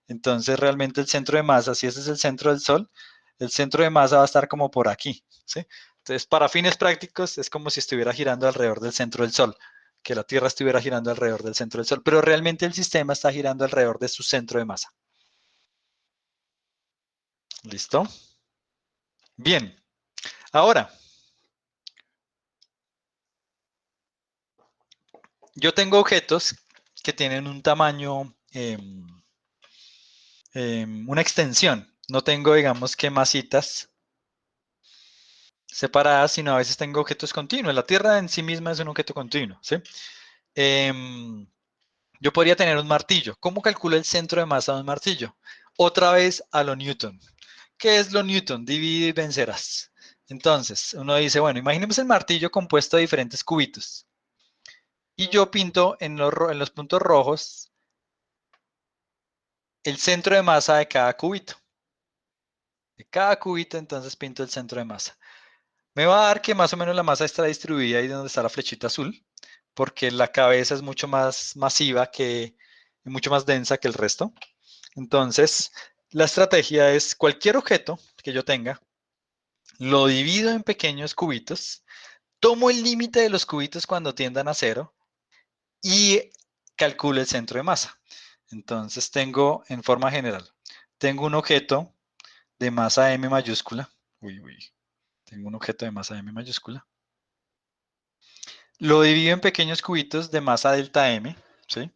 Entonces, realmente el centro de masa, si ese es el centro del Sol, el centro de masa va a estar como por aquí, ¿sí? Entonces, para fines prácticos, es como si estuviera girando alrededor del centro del Sol, que la Tierra estuviera girando alrededor del centro del Sol, pero realmente el sistema está girando alrededor de su centro de masa. ¿Listo? Bien. Ahora, yo tengo objetos que tienen un tamaño, una extensión. No tengo, digamos, que masitas separadas, sino a veces tengo objetos continuos. La Tierra en sí misma es un objeto continuo, ¿sí? Yo podría tener un martillo. ¿Cómo calculo el centro de masa de un martillo? Otra vez a lo Newton. ¿Qué es lo Newton? Divide y vencerás. Entonces, uno dice, bueno, imaginemos el martillo compuesto de diferentes cubitos. Y yo pinto en los puntos rojos el centro de masa de cada cubito. De cada cubito, entonces pinto el centro de masa. Me va a dar que más o menos la masa está distribuida ahí donde está la flechita azul, porque la cabeza es mucho más masiva mucho más densa que el resto. Entonces, la estrategia es cualquier objeto que yo tenga, lo divido en pequeños cubitos, tomo el límite de los cubitos cuando tiendan a cero y calculo el centro de masa. Entonces, tengo en forma general, tengo un objeto de masa M mayúscula. Tengo un objeto de masa M mayúscula. Lo divido en pequeños cubitos de masa delta M, ¿sí?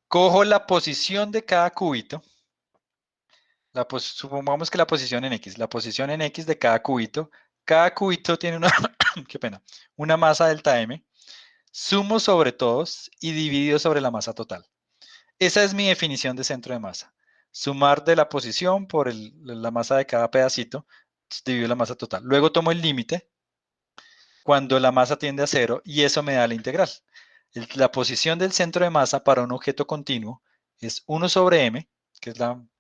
Cojo la posición de cada cubito. Supongamos que la posición en X. La posición en X de cada cubito. Cada cubito tiene una, qué pena, una masa delta M. Sumo sobre todos y dividido sobre la masa total. Esa es mi definición de centro de masa. Sumar de la posición por la masa de cada pedacito, divido la masa total. Luego tomo el límite cuando la masa tiende a cero y eso me da la integral. La posición del centro de masa para un objeto continuo es 1 sobre m, que es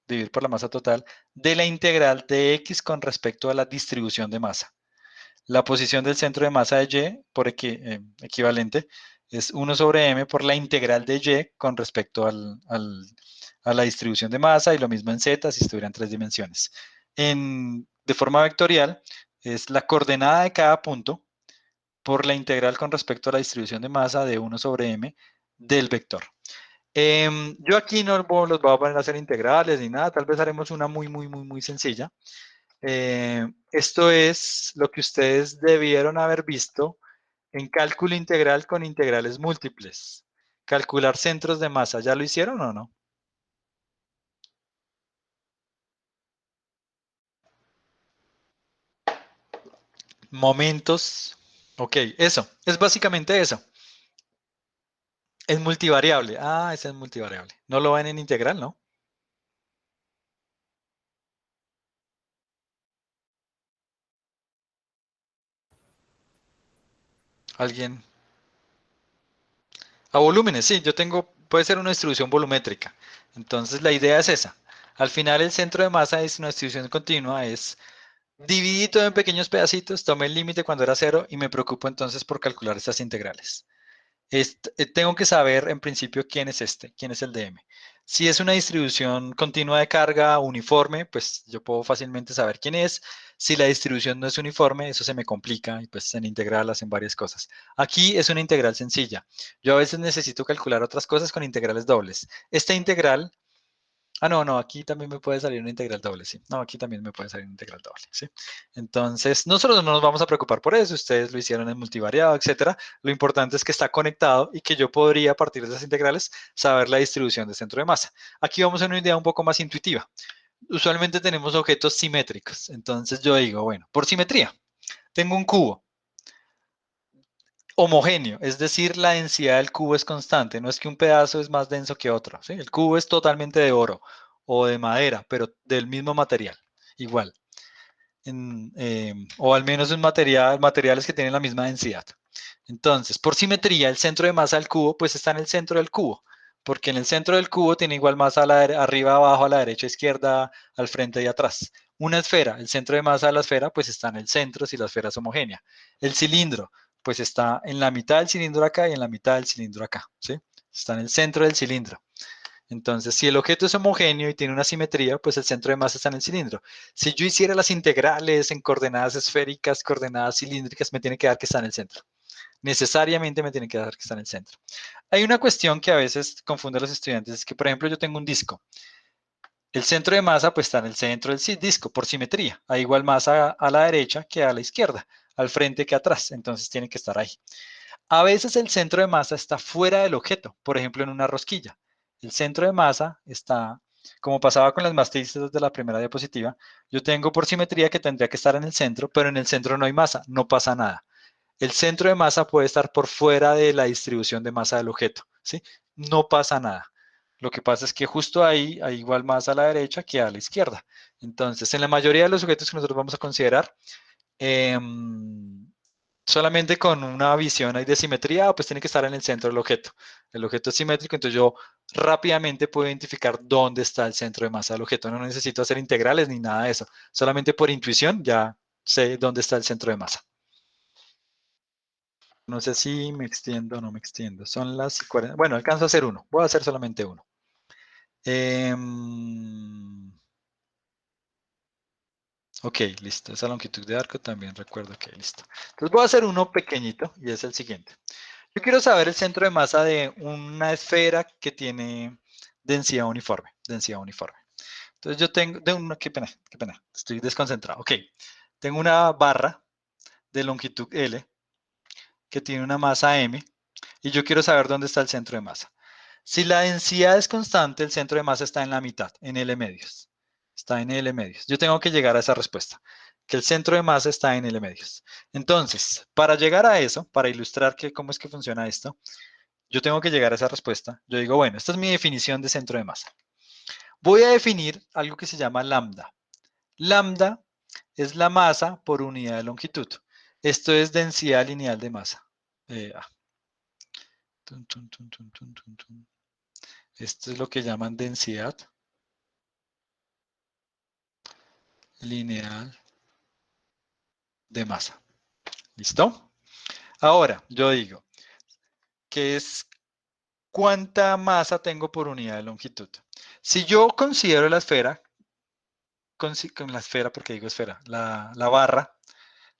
dividir por la masa total, de la integral de x con respecto a la distribución de masa. La posición del centro de masa de y, por equivalente, es 1 sobre m por la integral de y con respecto a la distribución de masa, y lo mismo en z si estuviera en 3 dimensiones. De forma vectorial, es la coordenada de cada punto por la integral con respecto a la distribución de masa de 1 sobre m del vector. Yo aquí no los voy a poner a hacer integrales ni nada, tal vez haremos una muy, muy, muy, muy sencilla. Esto es lo que ustedes debieron haber visto en cálculo integral con integrales múltiples. Calcular centros de masa, ¿ya lo hicieron o no? Momentos. Ok, eso, es básicamente eso. Es multivariable. Ah, ese es multivariable. No lo ven en integral, ¿no? ¿Alguien? A volúmenes, sí, puede ser una distribución volumétrica. Entonces la idea es esa. Al final el centro de masa es una distribución continua, es Dividí todo en pequeños pedacitos, tomé el límite cuando era 0 y me preocupo entonces por calcular estas integrales. Tengo que saber en principio quién es quién es el DM. Si es una distribución continua de carga uniforme, pues yo puedo fácilmente saber quién es. Si la distribución no es uniforme, eso se me complica y pues en integral hacen varias cosas. Aquí es una integral sencilla. Yo a veces necesito calcular otras cosas con integrales dobles. Esta integral... no, aquí también me puede salir una integral doble, sí. No, aquí también me puede salir una integral doble, sí. Entonces, nosotros no nos vamos a preocupar por eso, ustedes lo hicieron en multivariado, etcétera. Lo importante es que está conectado y que yo podría, a partir de esas integrales, saber la distribución de centro de masa. Aquí vamos a una idea un poco más intuitiva. Usualmente tenemos objetos simétricos, entonces yo digo, bueno, por simetría, tengo un cubo homogéneo, es decir, la densidad del cubo es constante, no es que un pedazo es más denso que otro, ¿sí? El cubo es totalmente de oro o de madera, pero del mismo material, igual, o al menos en materiales que tienen la misma densidad. Entonces, por simetría, el centro de masa del cubo pues está en el centro del cubo, porque en el centro del cubo tiene igual masa arriba, abajo, a la derecha, izquierda, al frente y atrás. Una esfera, el centro de masa de la esfera pues está en el centro si la esfera es homogénea. El cilindro pues está en la mitad del cilindro acá y en la mitad del cilindro acá, ¿sí? Está en el centro del cilindro. Entonces, si el objeto es homogéneo y tiene una simetría, pues el centro de masa está en el cilindro. Si yo hiciera las integrales en coordenadas esféricas, coordenadas cilíndricas, me tiene que dar que está en el centro. Necesariamente me tiene que dar que está en el centro. Hay una cuestión que a veces confunde a los estudiantes, es que, por ejemplo, yo tengo un disco. El centro de masa pues está en el centro del disco por simetría. Hay igual masa a la derecha que a la izquierda, al frente que atrás, entonces tiene que estar ahí. A veces el centro de masa está fuera del objeto, por ejemplo en una rosquilla. El centro de masa está, como pasaba con las matrices de la primera diapositiva, yo tengo por simetría que tendría que estar en el centro, pero en el centro no hay masa, no pasa nada. El centro de masa puede estar por fuera de la distribución de masa del objeto, ¿sí? No pasa nada. Lo que pasa es que justo ahí hay igual masa a la derecha que a la izquierda. Entonces, en la mayoría de los objetos que nosotros vamos a considerar, solamente con una visión ahí de simetría, pues tiene que estar en el centro del objeto. El objeto es simétrico, entonces yo rápidamente puedo identificar dónde está el centro de masa del objeto. No necesito hacer integrales ni nada de eso. Solamente por intuición ya sé dónde está el centro de masa. No sé si me extiendo o no me extiendo. Son las 40. Bueno, alcanzo a hacer uno. Voy a hacer solamente uno. Ok, listo. Esa longitud de arco también recuerdo que listo. Entonces voy a hacer uno pequeñito y es el siguiente. Yo quiero saber el centro de masa de una esfera que tiene densidad uniforme. Densidad uniforme. Entonces yo tengo, qué pena, estoy desconcentrado. Ok, tengo una barra de longitud L que tiene una masa M y yo quiero saber dónde está el centro de masa. Si la densidad es constante, el centro de masa está en la mitad, en L medios. Está en L medios. Yo tengo que llegar a esa respuesta, que el centro de masa está en L medios. Entonces, para llegar a eso, para ilustrar cómo es que funciona esto, yo tengo que llegar a esa respuesta. Yo digo, bueno, esta es mi definición de centro de masa. Voy a definir algo que se llama lambda. Lambda es la masa por unidad de longitud. Esto es densidad lineal de masa. Esto es lo que llaman densidad lineal de masa. ¿Listo? Ahora, yo digo, ¿qué es cuánta masa tengo por unidad de longitud? Si yo considero la esfera, con la esfera, porque digo esfera, la barra,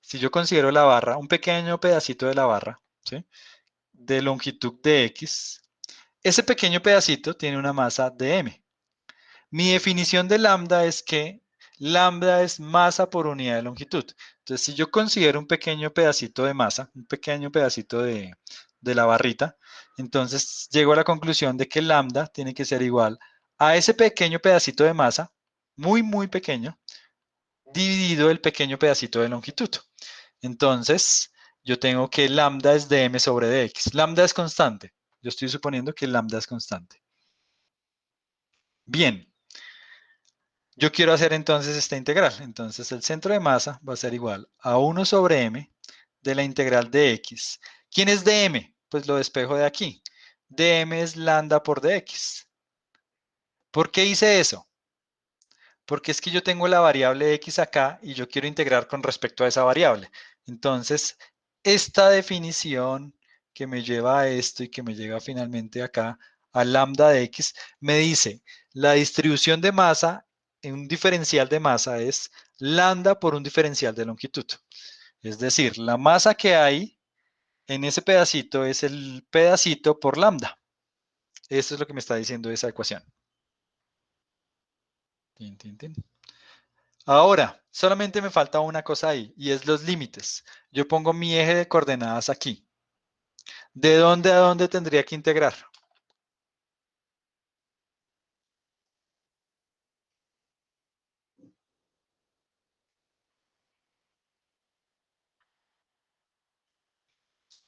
si yo considero la barra, un pequeño pedacito de la barra, ¿sí? De longitud de X, ese pequeño pedacito tiene una masa de M. Mi definición de lambda es que lambda es masa por unidad de longitud. Entonces, si yo considero un pequeño pedacito de masa, un pequeño pedacito de la barrita, entonces llego a la conclusión de que lambda tiene que ser igual a ese pequeño pedacito de masa, muy, muy pequeño, dividido el pequeño pedacito de longitud. Entonces, yo tengo que lambda es dm sobre dx. Lambda es constante. Yo estoy suponiendo que lambda es constante. Bien. Yo quiero hacer entonces esta integral. Entonces el centro de masa va a ser igual a 1 sobre m de la integral de x. ¿Quién es dm? Pues lo despejo de aquí. dm es lambda por dx. ¿Por qué hice eso? Porque es que yo tengo la variable x acá y yo quiero integrar con respecto a esa variable. Entonces, esta definición que me lleva a esto y que me llega finalmente acá a lambda de x, me dice la distribución de masa en un diferencial de masa es lambda por un diferencial de longitud. Es decir, la masa que hay en ese pedacito es el pedacito por lambda. Eso es lo que me está diciendo esa ecuación. Tin, tin, tin. Ahora, solamente me falta una cosa ahí, y es los límites. Yo pongo mi eje de coordenadas aquí. ¿De dónde a dónde tendría que integrar?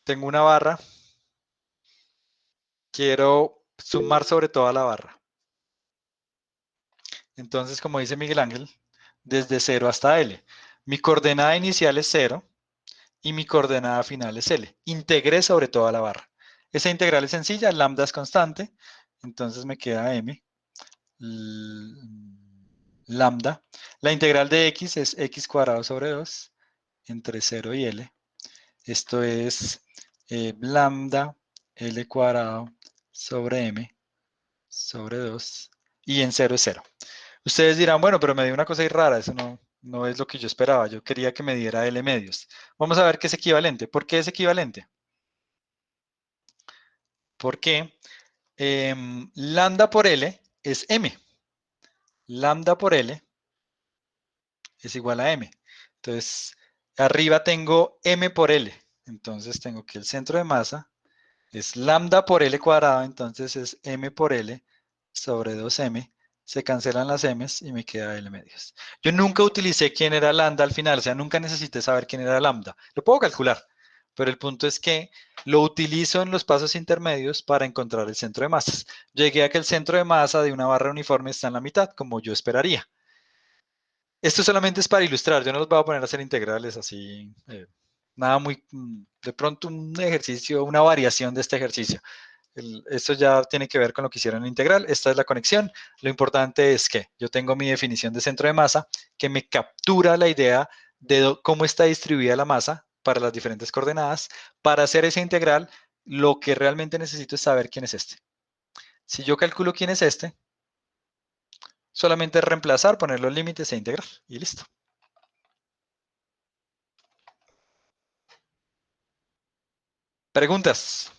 Tengo una barra. Quiero sumar sobre toda la barra. Entonces, como dice Miguel Ángel, desde 0 hasta L. Mi coordenada inicial es 0 y mi coordenada final es L. Integré sobre toda la barra. Esa integral es sencilla, lambda es constante, entonces me queda m lambda. La integral de x es x cuadrado sobre 2 entre 0 y L. Esto es lambda L cuadrado sobre m sobre 2 y en 0 es 0. Ustedes dirán, bueno, pero me dio una cosa ahí rara, eso no es lo que yo esperaba, yo quería que me diera L medios. Vamos a ver qué es equivalente. ¿Por qué es equivalente? Porque lambda por L es m. Lambda por L es igual a m. Entonces, arriba tengo m por L. Entonces tengo que el centro de masa es lambda por L cuadrado, entonces es m por L sobre 2m. Se cancelan las m's y me queda L medios. Yo nunca utilicé quién era lambda al final, o sea, nunca necesité saber quién era lambda. Lo puedo calcular, pero el punto es que lo utilizo en los pasos intermedios para encontrar el centro de masas. Llegué a que el centro de masa de una barra uniforme está en la mitad, como yo esperaría. Esto solamente es para ilustrar, yo no los voy a poner a hacer integrales así, nada muy, de pronto un ejercicio, una variación de este ejercicio. Esto ya tiene que ver con lo que hicieron en integral, esta es la conexión. Lo importante es que yo tengo mi definición de centro de masa que me captura la idea de cómo está distribuida la masa para las diferentes coordenadas. Para hacer esa integral, lo que realmente necesito es saber quién es este. Si yo calculo quién es este, solamente es reemplazar, poner los límites e integrar y listo. Preguntas,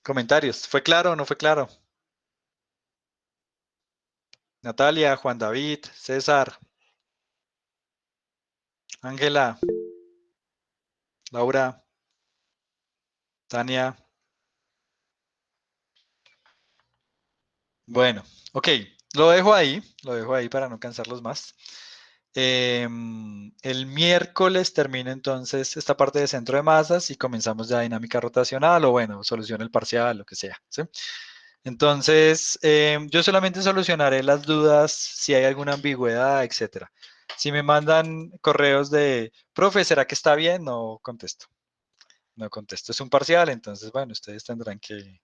comentarios. ¿Fue claro o no fue claro? Natalia, Juan David, César, Ángela, Laura, Tania. Bueno, ok, lo dejo ahí para no cansarlos más. El miércoles termino entonces esta parte de centro de masas y comenzamos ya dinámica rotacional o bueno, solución el parcial, lo que sea. ¿Sí? Entonces, yo solamente solucionaré las dudas si hay alguna ambigüedad, etcétera. Si me mandan correos de, profe, ¿será que está bien? No contesto. No contesto. Es un parcial, entonces, bueno, ustedes tendrán que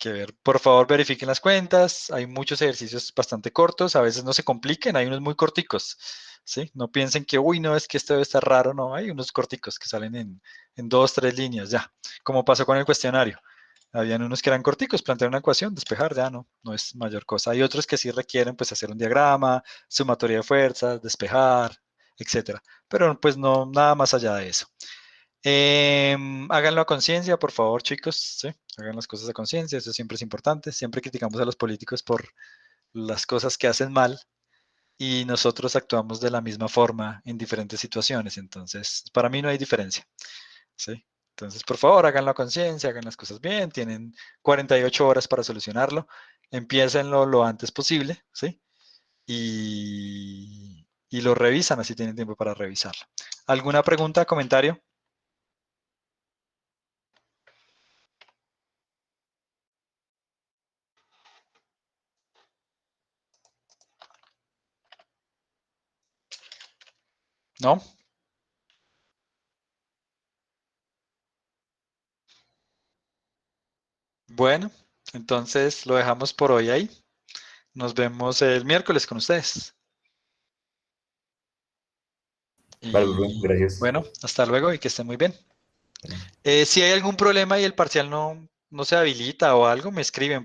ver. Por favor, verifiquen las cuentas. Hay muchos ejercicios bastante cortos. A veces no se compliquen, hay unos muy corticos. ¿Sí? No piensen que, uy, no, es que esto debe estar raro. No, hay unos corticos que salen en 2, 3 líneas, ya. Como pasó con el cuestionario. Habían unos que eran corticos, plantear una ecuación, despejar, ya no es mayor cosa. Hay otros que sí requieren pues hacer un diagrama, sumatoria de fuerzas, despejar, etcétera. Pero pues no, nada más allá de eso. Háganlo a conciencia, por favor, chicos, ¿sí? Hagan las cosas a conciencia, eso siempre es importante. Siempre criticamos a los políticos por las cosas que hacen mal y nosotros actuamos de la misma forma en diferentes situaciones. Entonces, para mí no hay diferencia, ¿sí? Entonces, por favor, háganlo a conciencia, hagan las cosas bien, tienen 48 horas para solucionarlo, empiécenlo lo antes posible, ¿sí? Y lo revisan, así tienen tiempo para revisarlo. ¿Alguna pregunta, comentario? ¿No? Bueno, Entonces lo dejamos por hoy ahí. Nos vemos el miércoles con ustedes. Vale, Y profe, gracias. bueno, hasta luego y que estén muy bien. Bueno. Si hay algún problema y el parcial no se habilita o algo, me escriben.